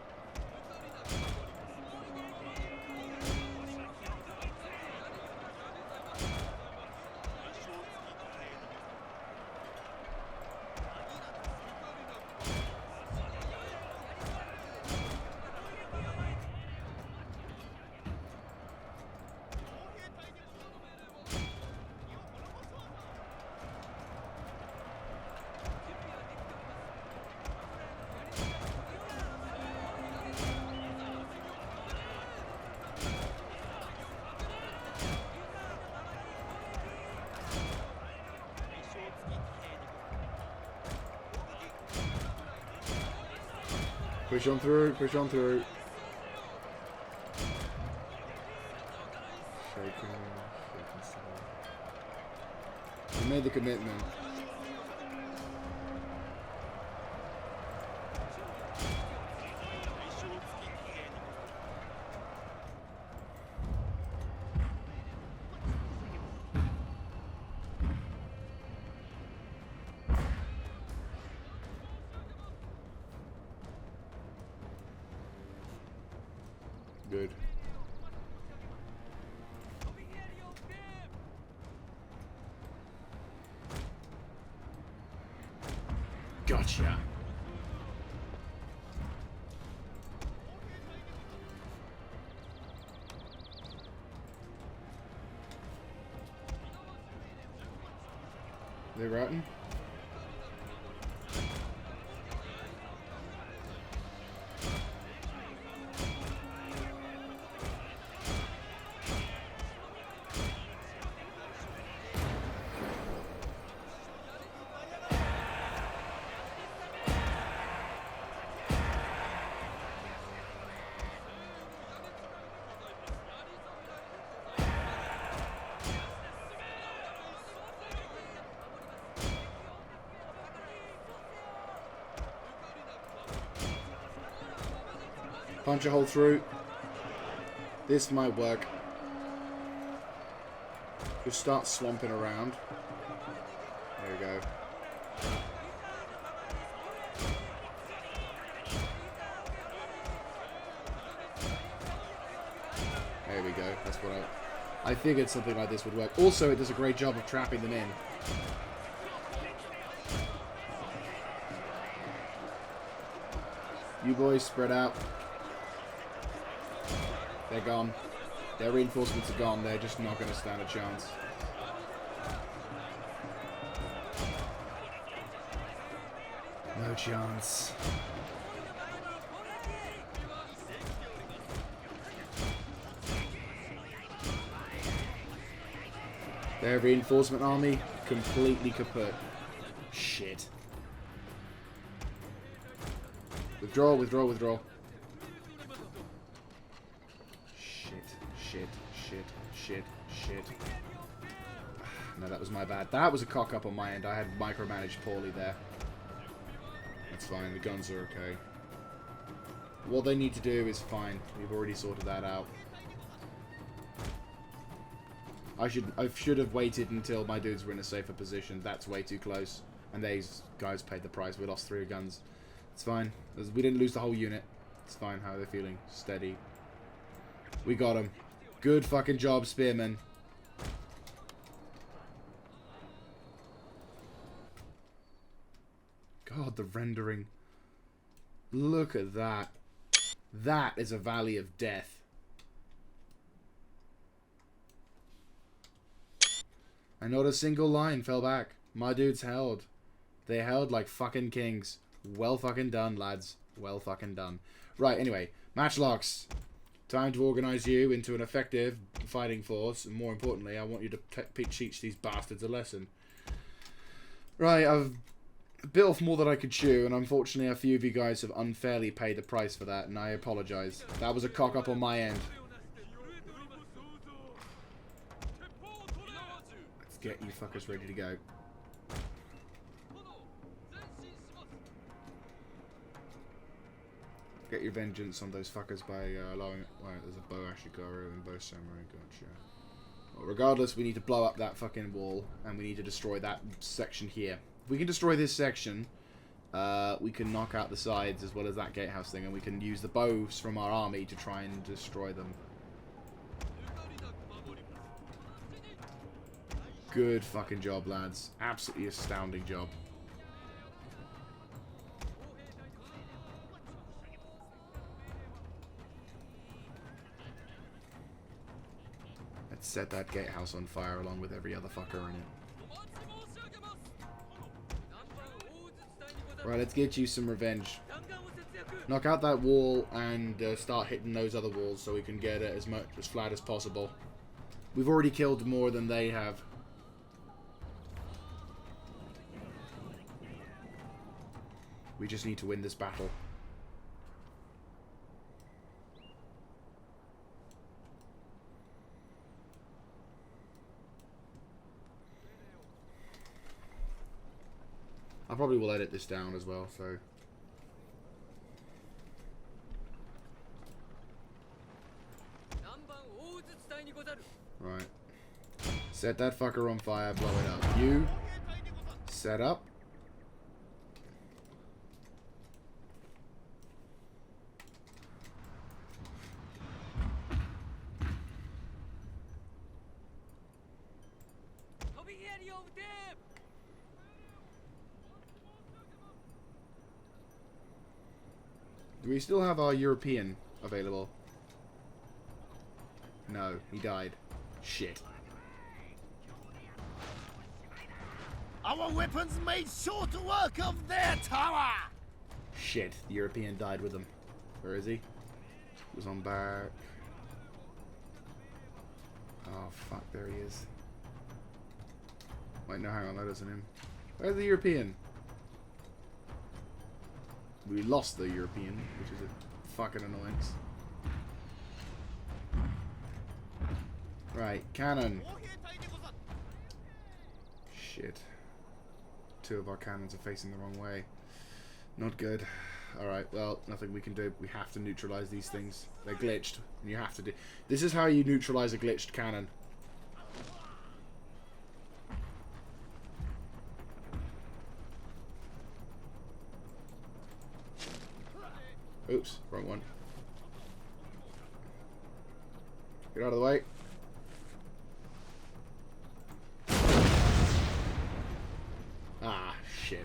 Push on through, push on through. Shaking, you made the commitment. Good. Gotcha. They rotten? Punch a hole through. This might work. Just start swamping around. There we go. There we go. That's what I figured something like this would work. Also, it does a great job of trapping them in. You boys spread out. They're gone. Their reinforcements are gone. They're just not going to stand a chance. No chance. Their reinforcement army completely kaput. Shit. Withdraw, withdraw, withdraw. Shit, shit, shit, shit, shit. No, that was my bad. That was a cock up on my end. I had micromanaged poorly there. That's fine. The guns are okay. What they need to do is fine. We've already sorted that out. I should have waited until my dudes were in a safer position. That's way too close. And these guys paid the price. We lost 3 guns. It's fine. We didn't lose the whole unit. It's fine. How are they feeling? Steady. We got them. Good fucking job, Spearman. God, the rendering. Look at that. That is a valley of death. And not a single line fell back. My dudes held. They held like fucking kings. Well fucking done, lads. Well fucking done. Right, anyway. Matchlocks. Time to organize you into an effective fighting force. And more importantly, I want you to teach these bastards a lesson. Right, I've bit off more than I could chew, and unfortunately a few of you guys have unfairly paid the price for that, and I apologize. That was a cock up on my end. Let's get you fuckers ready to go. Get your vengeance on those fuckers by allowing... Right, there's a bow Ashigaru and bow samurai, gotcha. Well, regardless, we need to blow up that fucking wall, and we need to destroy that section here. If we can destroy this section, we can knock out the sides as well as that gatehouse thing, and we can use the bows from our army to try and destroy them. Good fucking job, lads. Absolutely astounding job. Let's set that gatehouse on fire along with every other fucker in it. Right, let's get you some revenge. Knock out that wall and start hitting those other walls so we can get it as flat as possible. We've already killed more than they have. We just need to win this battle. I probably will edit this down as well, so... Right. Set that fucker on fire, blow it up. You... set up. Do we still have our European available? No, he died. Shit. Our weapons made short work of their tower! Shit, the European died with them. Where is he? He was on back. Oh, fuck, there he is. Wait, no, hang on, that isn't him. Where's the European? We lost the European, which is a fucking annoyance. Right, cannon. Shit. 2 of our cannons are facing the wrong way. Not good. Alright, well, nothing we can do. We have to neutralize these things. They're glitched. And you have to do... This is how you neutralize a glitched cannon. Oops, wrong one. Get out of the way. Ah, shit.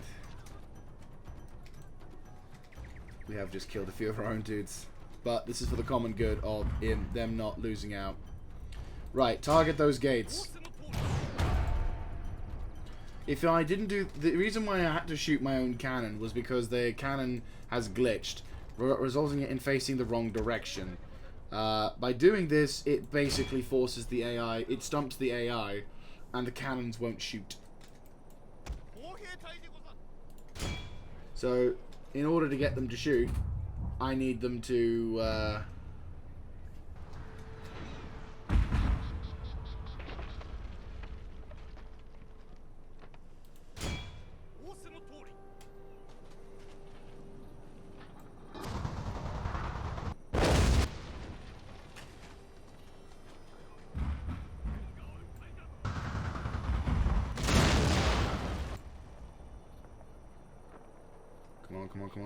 We have just killed a few of our own dudes. But this is for the common good of them not losing out. Right, target those gates. If I didn't do... The reason why I had to shoot my own cannon was because the cannon has glitched, resulting in facing the wrong direction. By doing this, it basically forces the AI... It stumps the AI, and the cannons won't shoot. So, in order to get them to shoot, I need them to...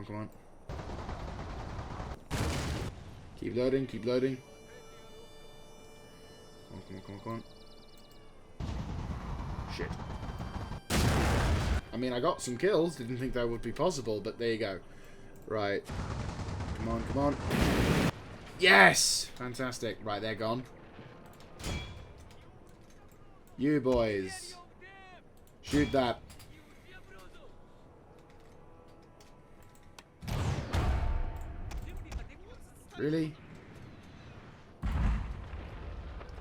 Come on. Keep loading. Come on. Shit. I mean, I got some kills. Didn't think that would be possible, but there you go. Right. Come on. Yes! Fantastic. Right, they're gone. You boys. Shoot that. Really?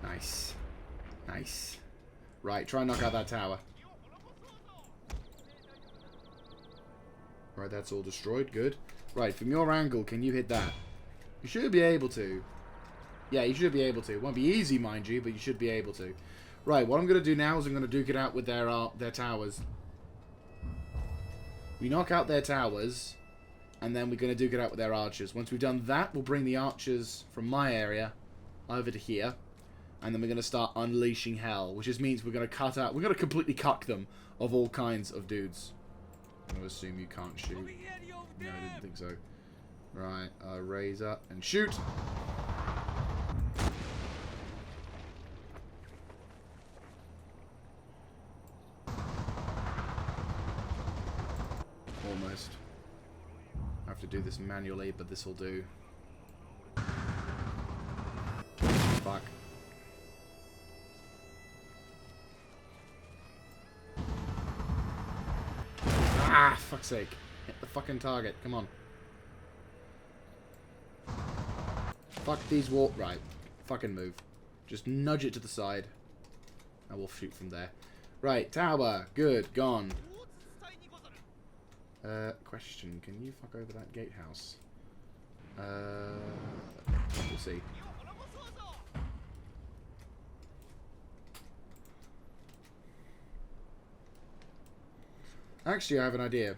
Nice. Right, try and knock out that tower. Right, that's all destroyed. Good. Right, from your angle, can you hit that? You should be able to. Yeah, you should be able to. It won't be easy, mind you, but you should be able to. Right, what I'm going to do now is I'm going to duke it out with their towers. We knock out their towers... And then we're going to duke it out with their archers. Once we've done that, we'll bring the archers from my area over to here. And then we're going to start unleashing hell. Which just means we're going to cut out... We're going to completely cuck them of all kinds of dudes. I'm going to assume you can't shoot. No, I didn't think so. Right, raise up and shoot! Almost. I have to do this manually, but this will do. Fuck. Ah, fuck's sake. Hit the fucking target. Come on. Fuck these wall. Right. Fucking move. Just nudge it to the side. And we'll shoot from there. Right. Tower. Good. Gone. Question. Can you fuck over that gatehouse? We'll see. Actually, I have an idea.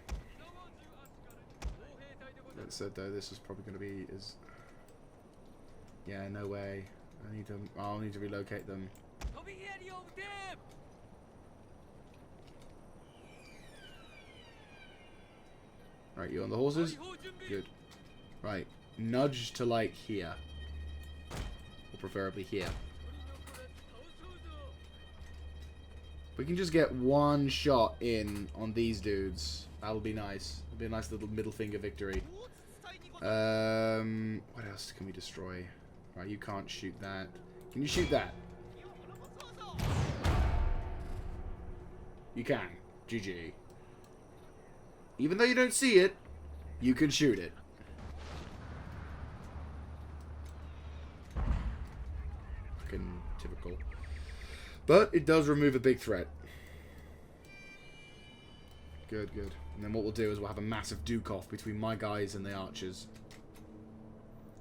That said, though, this is probably going to be... Yeah, no way. I'll need to relocate them. Right, you on the horses? Good. Right, nudge to, like, here. Or preferably here. We can just get one shot in on these dudes. That'll be nice. It'll be a nice little middle finger victory. What else can we destroy? Right, you can't shoot that. Can you shoot that? You can. GG. Even though you don't see it, you can shoot it. Fucking typical. But it does remove a big threat. Good, good. And then what we'll do is we'll have a massive duke-off between my guys and the archers.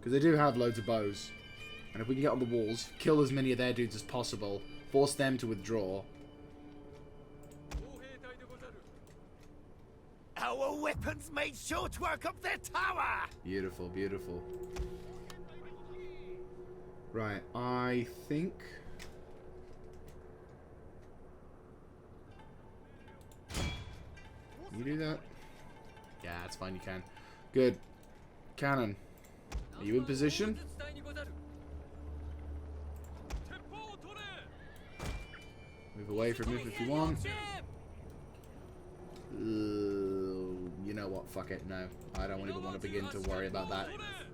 Because they do have loads of bows. And if we can get on the walls, kill as many of their dudes as possible, force them to withdraw. Our weapons made short work of their tower! Beautiful, beautiful. Right, I think... Can you do that? Yeah, that's fine, you can. Good. Cannon. Are you in position? Move away from him if you want. You know what? Fuck it. No. I don't even want to begin to worry about that.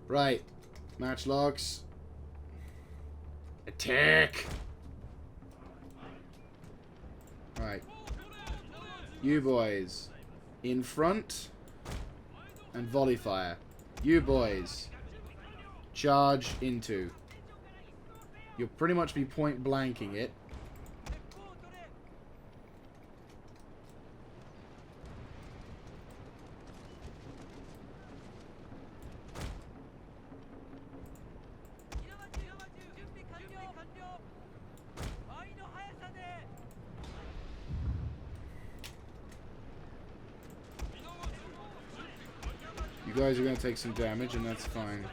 Right. Matchlocks. Attack! Right. You boys. In front. And volley fire. You boys. Charge into. You'll pretty much be point blanking it. You guys are going to take some damage, and that's fine.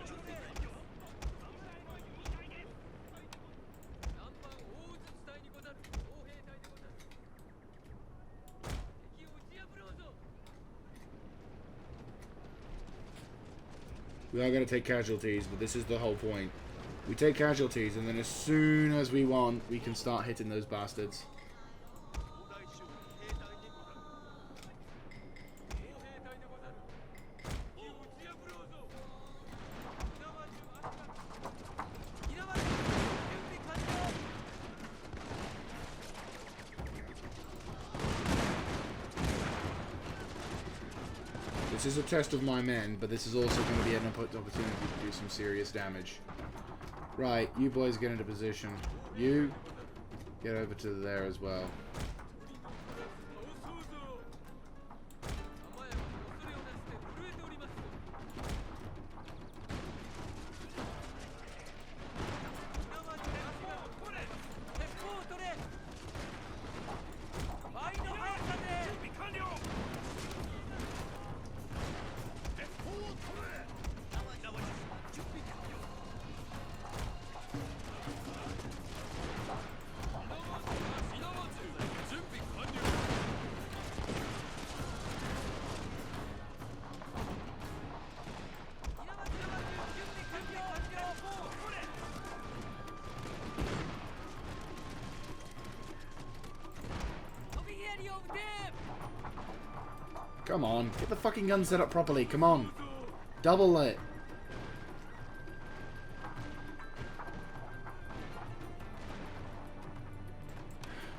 We are going to take casualties, but this is the whole point. We take casualties, and then as soon as we want, we can start hitting those bastards. This is a test of my men, but this is also going to be an opportunity to do some serious damage. Right, you boys get into position. You get over to there as well. Come on, get the fucking gun set up properly, come on. Double it.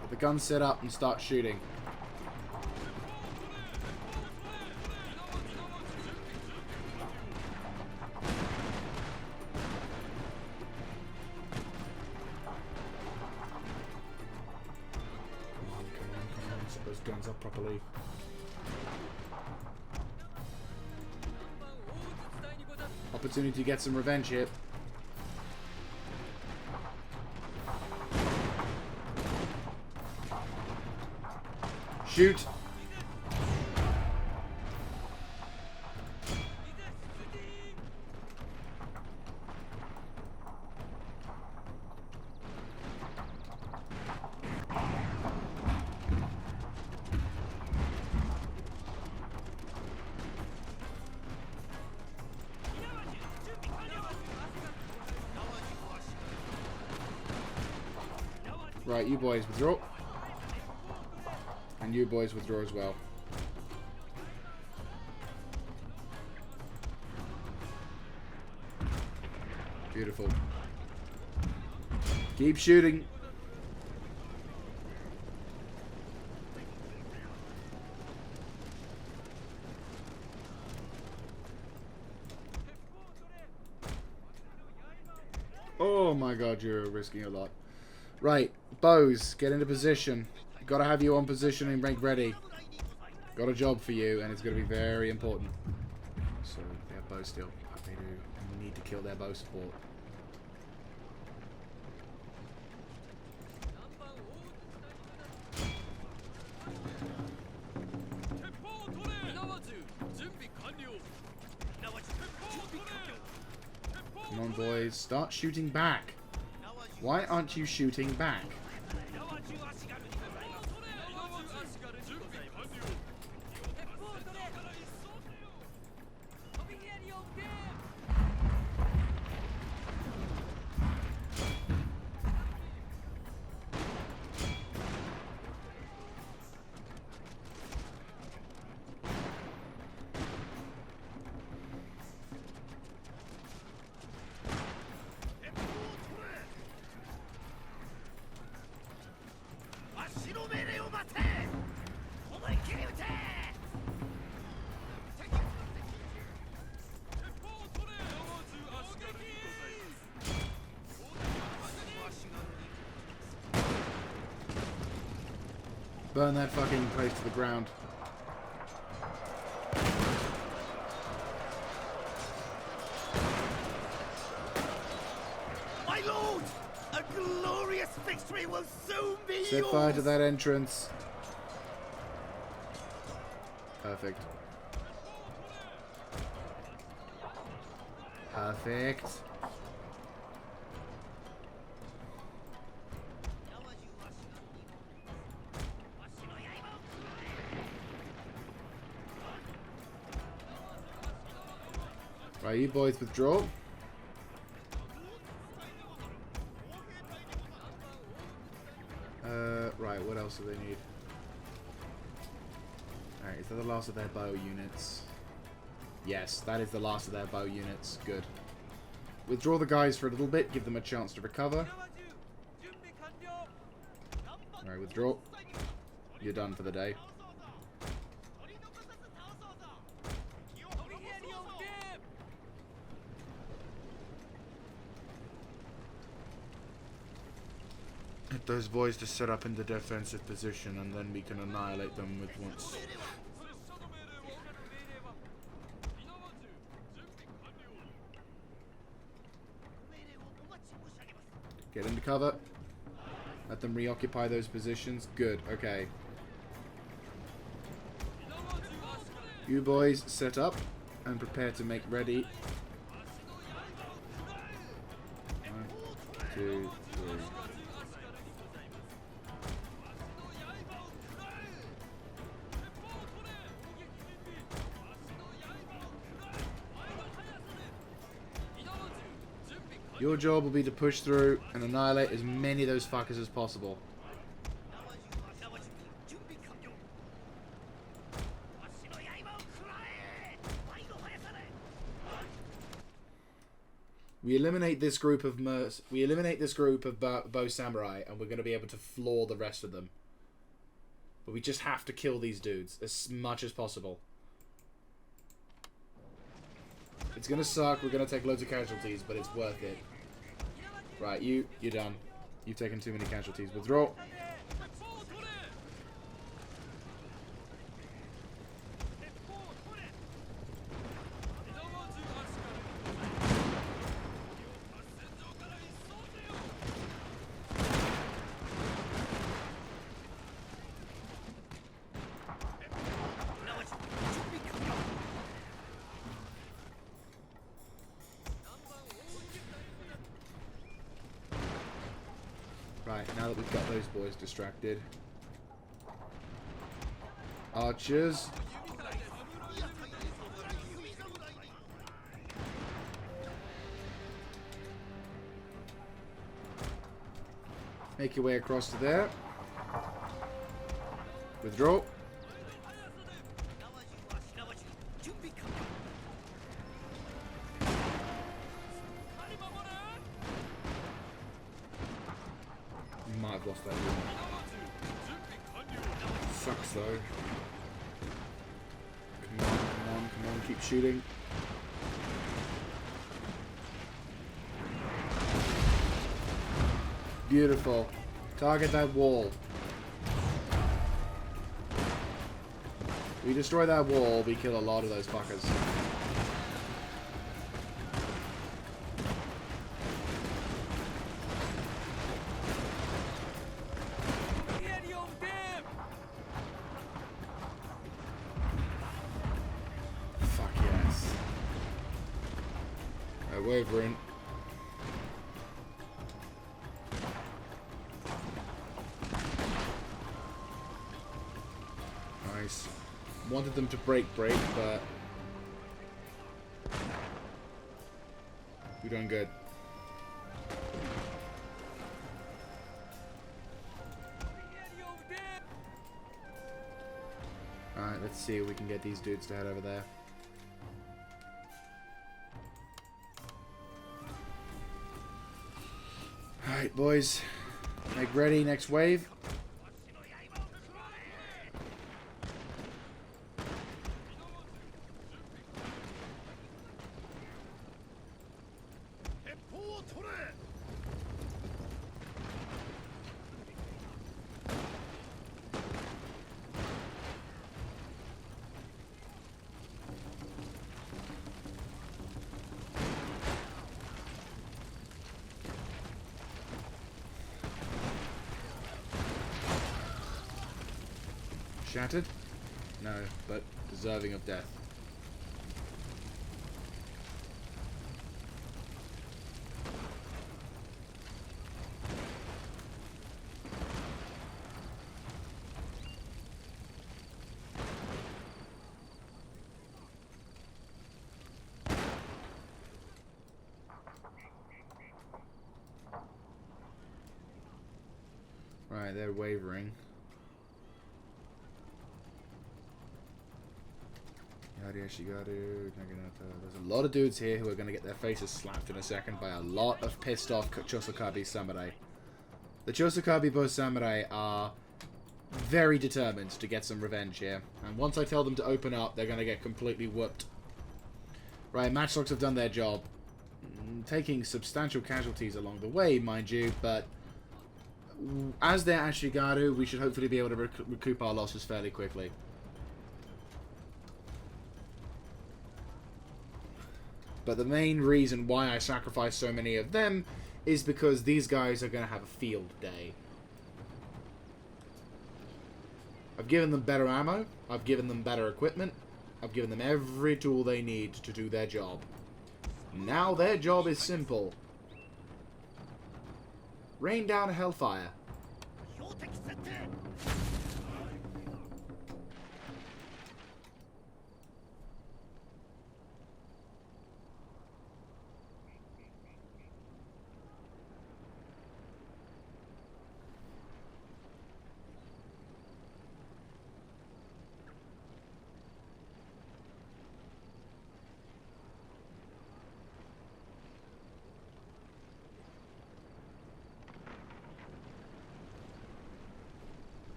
Get the gun set up and start shooting. Come on, set those guns up properly. Opportunity to get some revenge here. Shoot! Right, you boys withdraw. And you boys withdraw as well. Beautiful. Keep shooting. Oh my god, you're risking a lot. Right, bows, get into position. Gotta have you on position and rank ready. Got a job for you, and it's gonna be very important. So, they have bow still. They do, and we need to kill their bow support. Come on, boys, start shooting back. Why aren't you shooting back? Burn that fucking place to the ground. My lord! A glorious victory will soon be yours! Set fire to that entrance. Perfect. Perfect. Right, you boys withdraw. Right, what else do they need? Alright, is that the last of their bow units? Yes, that is the last of their bow units. Good. Withdraw the guys for a little bit, give them a chance to recover. Alright, withdraw. You're done for the day. Get those boys to set up in the defensive position, and then we can annihilate them with once. Get into cover. Let them reoccupy those positions. Good, okay. You boys set up and prepare to make ready. 1, 2, 3. Your job will be to push through and annihilate as many of those fuckers as possible. We eliminate this group of bow samurai, and we're going to be able to floor the rest of them. But we just have to kill these dudes as much as possible. It's going to suck. We're going to take loads of casualties, but it's worth it. Right, you're done. You've taken too many casualties. Withdraw. Right, now that we've got those boys distracted. Archers. Make your way across to there. Withdraw. Might have lost that unit. Sucks though. Come on, come on, come on, keep shooting. Beautiful. Target that wall. We destroy that wall, we kill a lot of those fuckers. Fuck yes. Wavering. Nice. Wanted them to break, but we're doing good. Alright, let's see if we can get these dudes to head over there. Alright, boys. Make ready, next wave. Shattered? No, but deserving of death. Alright, they're wavering. There's a lot of dudes here who are going to get their faces slapped in a second by a lot of pissed off Chosokabe samurai. The Chosokabe samurai are very determined to get some revenge here. And once I tell them to open up, they're going to get completely whooped. Right, matchlocks have done their job. Taking substantial casualties along the way, mind you, but as they're Ashigaru, we should hopefully be able to recoup our losses fairly quickly. But the main reason why I sacrifice so many of them is because these guys are going to have a field day. I've given them better ammo, I've given them better equipment, I've given them every tool they need to do their job. Now their job is simple. Rain down a hellfire.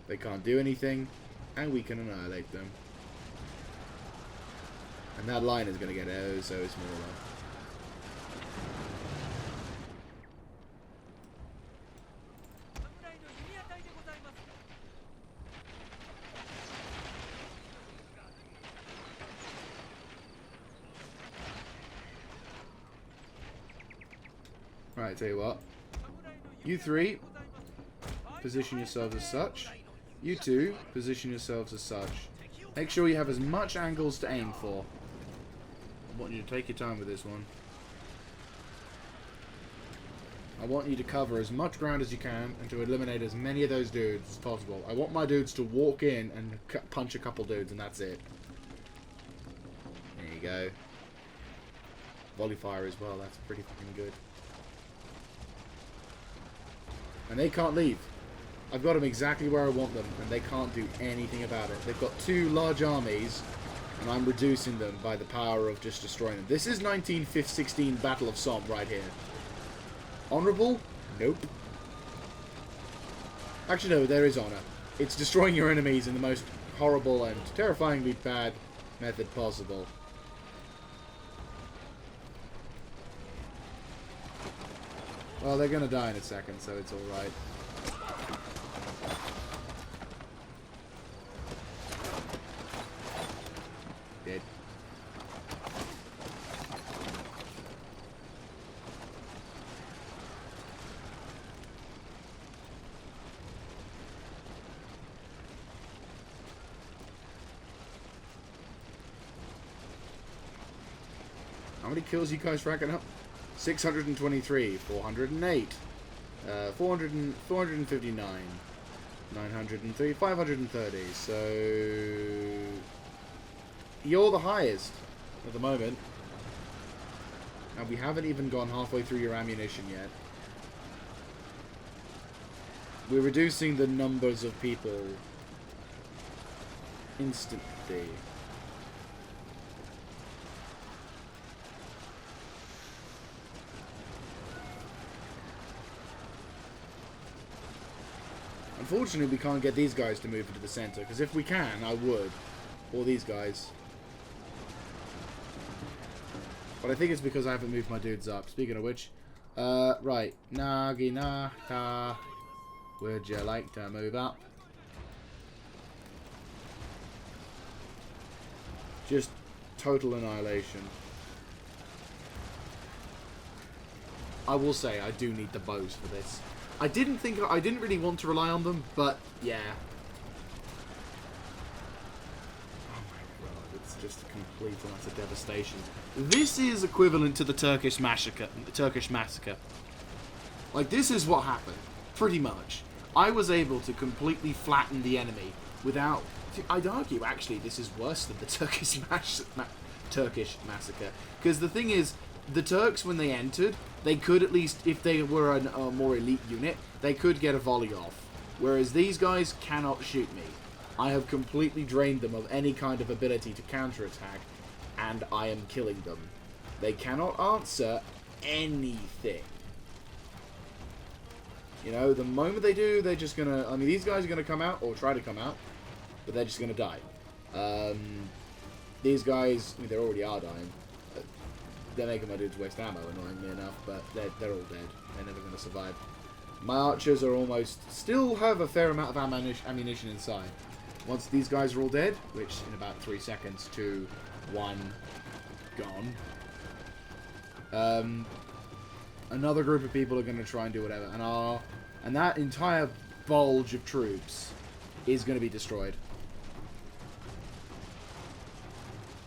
They can't do anything, and we can annihilate them. And that line is going to get oh so smaller. Right, tell you what. You three, position yourselves as such. You two, position yourselves as such. Make sure you have as much angles to aim for. I want you to take your time with this one. I want you to cover as much ground as you can and to eliminate as many of those dudes as possible. I want my dudes to walk in and punch a couple dudes and that's it. There you go. Volley fire as well, that's pretty fucking good. And they can't leave. I've got them exactly where I want them, and they can't do anything about it. They've got two large armies, and I'm reducing them by the power of just destroying them. This is 1916 Battle of Somme right here. Honourable? Nope. Actually, no, there is honour. It's destroying your enemies in the most horrible and terrifyingly bad method possible. Well, they're going to die in a second, so it's alright. Dead. How many kills you guys racking up? 623, 408, 459, 903, 530. So you're the highest at the moment. And we haven't even gone halfway through your ammunition yet. We're reducing the numbers of people instantly. Unfortunately, we can't get these guys to move into the center, because if we can, I would. Or these guys. But I think it's because I haven't moved my dudes up. Speaking of which, right. Naginata, would you like to move up? Just total annihilation. I will say, I do need the bows for this. I didn't really want to rely on them, but yeah. Oh my god, it's just a complete and utter devastation. This is equivalent to the Turkish massacre. Like, this is what happened, pretty much. I was able to completely flatten the enemy without... I'd argue, actually, this is worse than the Turkish massacre. Because the thing is, the Turks, when they entered, they could at least, if they were a more elite unit, they could get a volley off. Whereas these guys cannot shoot me. I have completely drained them of any kind of ability to counterattack, and I am killing them. They cannot answer anything. You know, the moment they do, they're just gonna... I mean, these guys are gonna come out, or try to come out, but they're just gonna die. These guys, I mean, they already are dying. They're making my dudes waste ammo, annoyingly enough, but they're all dead. They're never gonna survive. My archers are almost... still have a fair amount of ammunition inside. Once these guys are all dead, which in about 3 seconds, 2, 1, gone. Another group of people are going to try and do whatever, and that entire bulge of troops is going to be destroyed.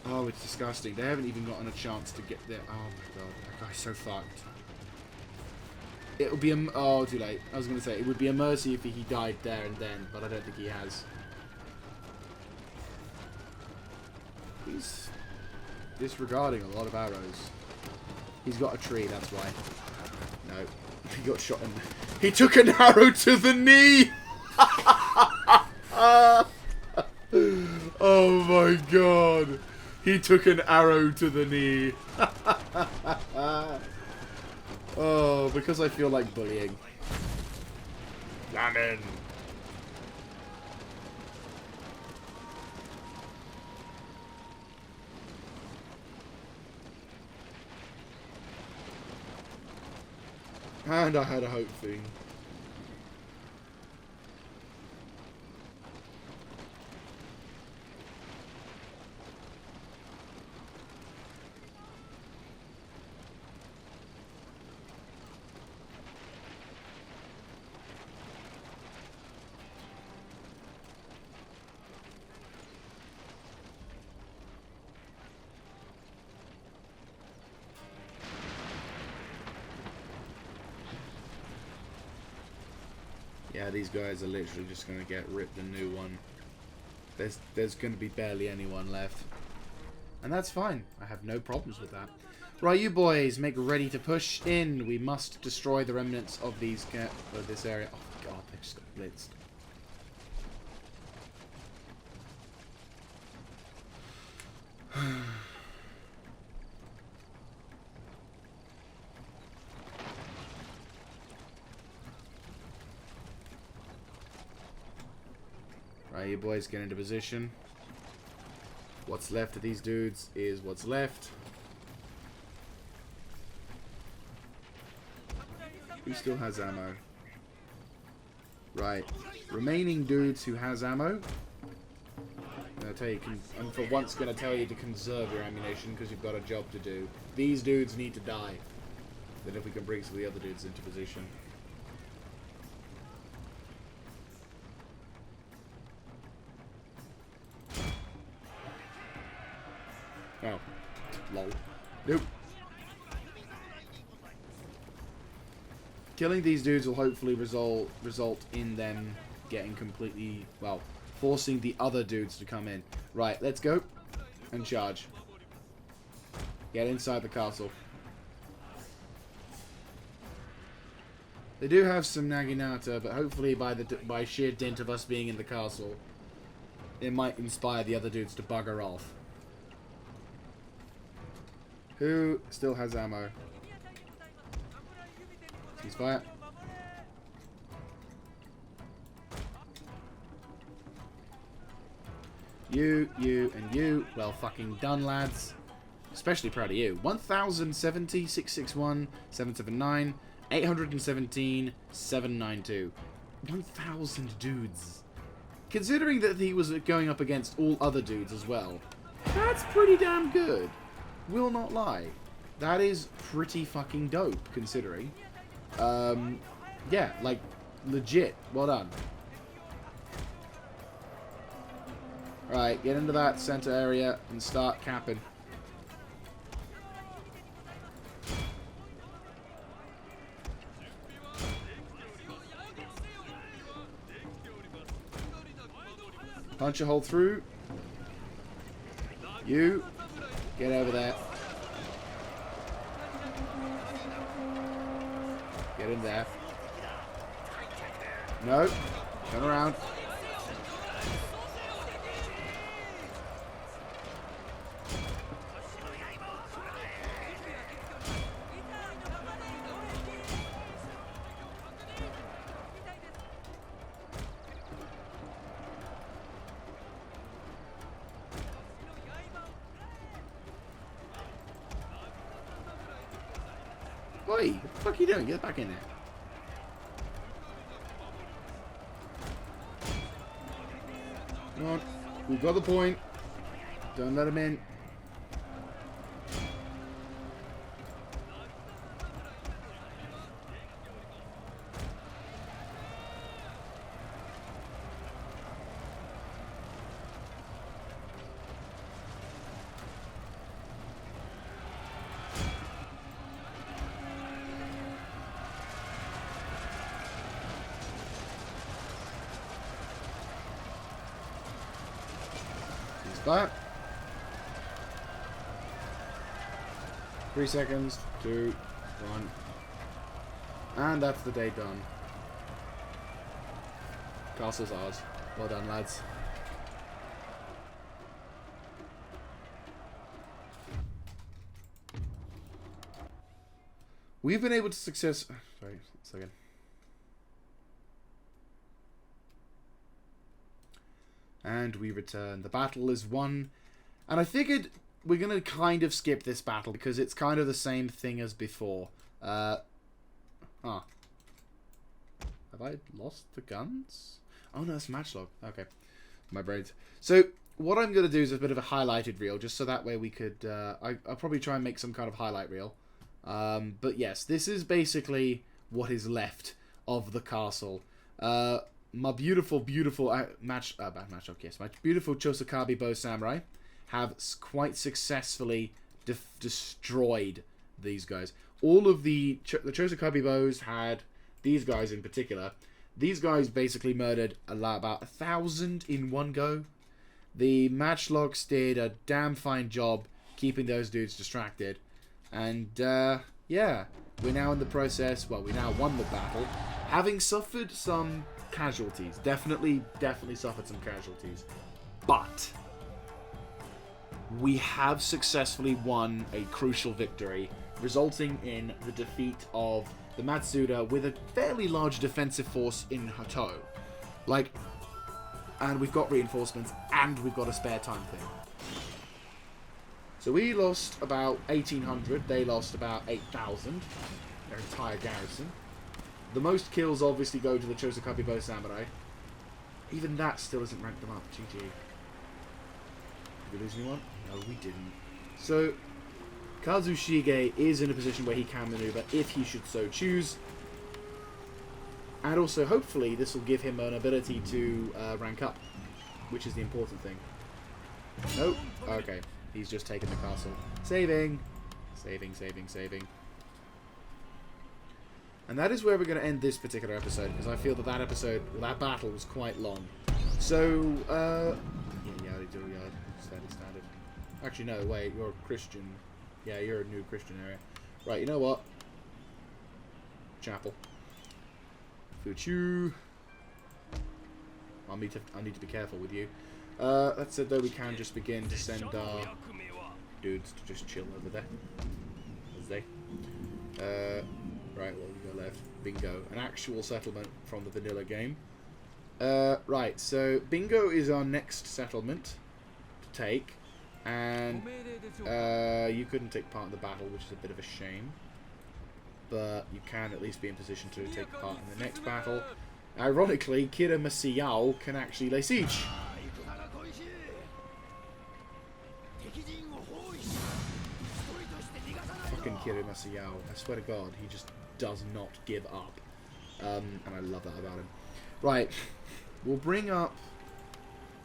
Oh, it's disgusting. They haven't even gotten a chance to get there. Oh my god, that guy's so fucked. It would be a... oh, too late. I was going to say, it would be a mercy if he died there and then, but I don't think he has. He's disregarding a lot of arrows. He's got a tree, that's why. No. He got shot in... he took an arrow to the knee! Oh my god. He took an arrow to the knee. Oh, because I feel like bullying. Lemon. And I had a hope thing. Yeah, these guys are literally just going to get ripped a new one. There's going to be barely anyone left. And that's fine. I have no problems with that. Right, you boys, make ready to push in. We must destroy the remnants of these of this area. Oh god, they just got blitzed. Right, you boys get into position. What's left of these dudes is what's left. Who still has ammo? Right. Remaining dudes who has ammo. I'm for once going to tell you to conserve your ammunition because you've got a job to do. These dudes need to die. Then if we can bring some of the other dudes into position. Oh. Lol. Nope. Killing these dudes will hopefully result in them getting completely, well, forcing the other dudes to come in. Right, let's go. And charge. Get inside the castle. They do have some Naginata, but hopefully by sheer dint of us being in the castle, it might inspire the other dudes to bugger off. Who still has ammo? Cease fire. You, and you. Well fucking done, lads. Especially proud of you. 1070, 661, 779, 817, 792. 1,000 dudes. Considering that he was going up against all other dudes as well, that's pretty damn good. Will not lie. That is pretty fucking dope, considering. Yeah, like, legit. Well done. Right, get into that center area and start capping. Punch a hole through. You. Get over there. in there. No. Turn around. Oi, what the fuck are you doing? Get back in there. Come on. We've got the point. Don't let him in. That 3 seconds, 2, 1, and that's the day done. Castle's ours. Well done, lads. We've been able to success. Sorry, a second. And we return. The battle is won. And I figured we're going to kind of skip this battle because it's kind of the same thing as before. Have I lost the guns? Oh no, it's matchlog. Okay. My brains. So, what I'm going to do is a bit of a highlighted reel, just so that way we could... I'll probably try and make some kind of highlight reel. But yes, this is basically what is left of the castle. My beautiful, beautiful matchlock, yes. My beautiful Chosokabe bow samurai have quite successfully destroyed these guys. All of the Chosokabe bows had these guys in particular. These guys basically murdered about 1,000 in one go. The matchlocks did a damn fine job keeping those dudes distracted. And, yeah, we're now in the process, well, we now won the battle, having suffered some casualties. Definitely suffered some casualties. But we have successfully won a crucial victory, resulting in the defeat of the Matsuda with a fairly large defensive force in tow. And we've got reinforcements, and we've got a spare time thing. So we lost about 1,800, they lost about 8,000, their entire garrison. The most kills obviously go to the Chosokabe bow samurai. Even that still hasn't ranked them up. GG. Did we lose anyone? No, we didn't. So, Kazushige is in a position where he can maneuver if he should so choose. And also, hopefully, this will give him an ability to rank up, which is the important thing. Nope. Okay. He's just taken the castle. Saving. Saving. And that is where we're going to end this particular episode, because I feel that that battle was quite long. So, standard. Actually, no, wait, you're a Christian. Yeah, you're a new Christian area. Right, you know what? Chapel. Fuchu. I need to be careful with you. That said, though, we can just begin to send our dudes to just chill over there. As they. Right, what we got left? Bingo. An actual settlement from the vanilla game. Right, so Bingo is our next settlement to take. And you couldn't take part in the battle, which is a bit of a shame. But you can at least be in position to take part in the next battle. Ironically, Kira Masayao can actually lay siege. Fucking Kira Masayao. I swear to God, he just does not give up. And I love that about him. Right. We'll bring up...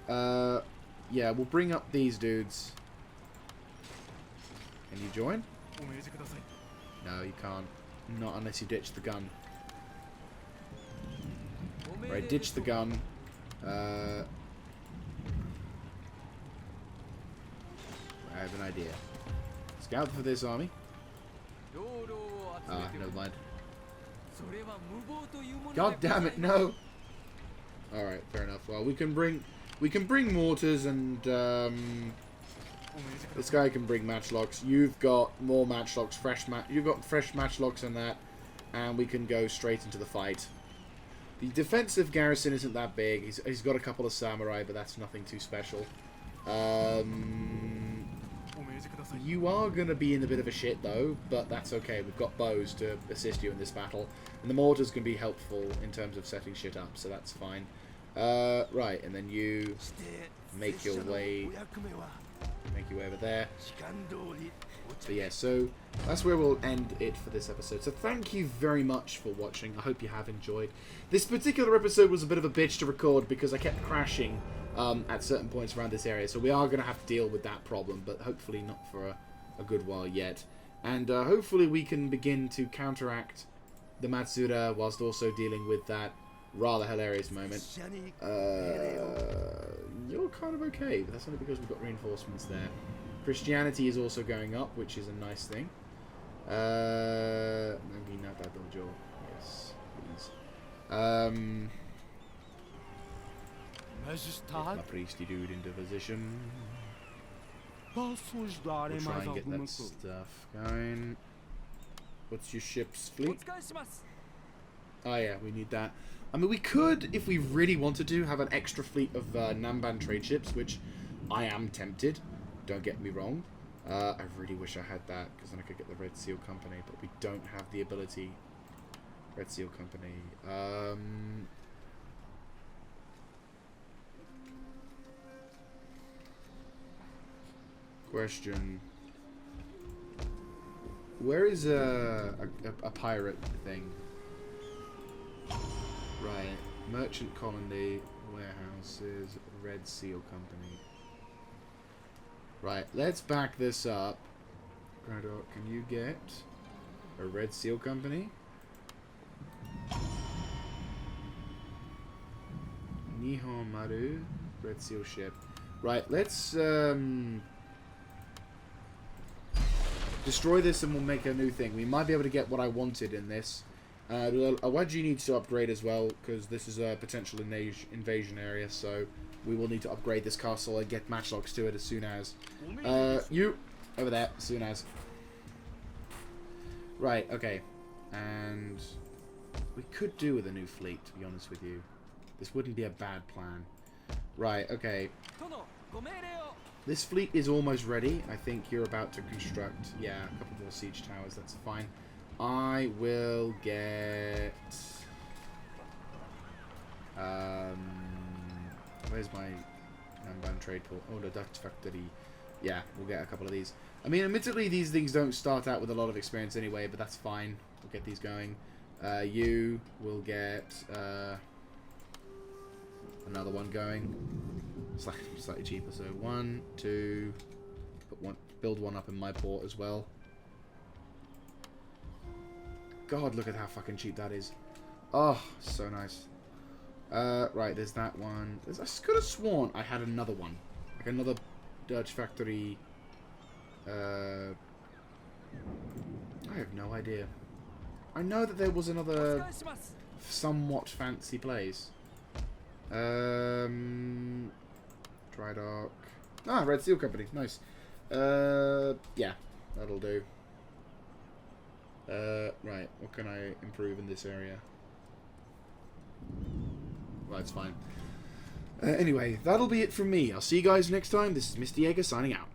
yeah, we'll bring up these dudes. Can you join? No, you can't. Not unless you ditch the gun. Right, ditch the gun. I have an idea. Scout for this army. Ah, never mind. God damn it, no. Alright, fair enough. Well, we can bring mortars and this guy can bring matchlocks. You've got more matchlocks, you've got fresh matchlocks and that, and we can go straight into the fight. The defensive garrison isn't that big. He's got a couple of samurai, but that's nothing too special. You are going to be in a bit of a shit, though, but that's okay. We've got bows to assist you in this battle. And the mortars can be helpful in terms of setting shit up, so that's fine. Right, and then you make your way over there. But yeah, so that's where we'll end it for this episode. So thank you very much for watching. I hope you have enjoyed. This particular episode was a bit of a bitch to record because I kept crashing at certain points around this area. So we are going to have to deal with that problem, but hopefully not for a good while yet. And hopefully we can begin to counteract the Matsuda whilst also dealing with that rather hilarious moment. You're kind of okay, but that's only because we've got reinforcements there. Christianity is also going up, which is a nice thing. Numata dojo. Yes, please. Get my priesty dude into position. We'll try and get that stuff going. What's your ship's fleet? Oh yeah, we need that. I mean, we could, if we really wanted to, have an extra fleet of Namban trade ships, which I am tempted. Don't get me wrong. I really wish I had that, because then I could get the Red Seal Company, but we don't have the ability. Red Seal Company. Question. Where is a pirate thing? Right. Merchant Colony, warehouses, Red Seal Company. Right, let's back this up. Grado, can you get a Red Seal Company? Nihon Maru, Red Seal ship. Right, let's destroy this and we'll make a new thing. We might be able to get what I wanted in this. Awaji needs to upgrade as well, because this is a potential invasion area, so we will need to upgrade this castle and get matchlocks to it as soon as. You, over there, as soon as. Right, okay. And we could do with a new fleet, to be honest with you. This wouldn't be a bad plan. Right, okay. This fleet is almost ready. I think you're about to construct, yeah, a couple more siege towers, that's fine. I will get... where's my Namban trade port? Oh, the Dutch factory. Yeah, we'll get a couple of these. I mean, admittedly, these things don't start out with a lot of experience anyway, but that's fine. We'll get these going. You will get another one going. Slightly cheaper. So 1, 2, build one up in my port as well. God, look at how fucking cheap that is. Oh, so nice. Right, there's that one. I could have sworn I had another one. Like another Dutch factory. I have no idea. I know that there was another somewhat fancy place. Dry Dock. Ah, Red Seal Company. Nice. Yeah, that'll do. Right, what can I improve in this area? Well, that's fine. Anyway, that'll be it from me. I'll see you guys next time. This is Mr. Jaeger signing out.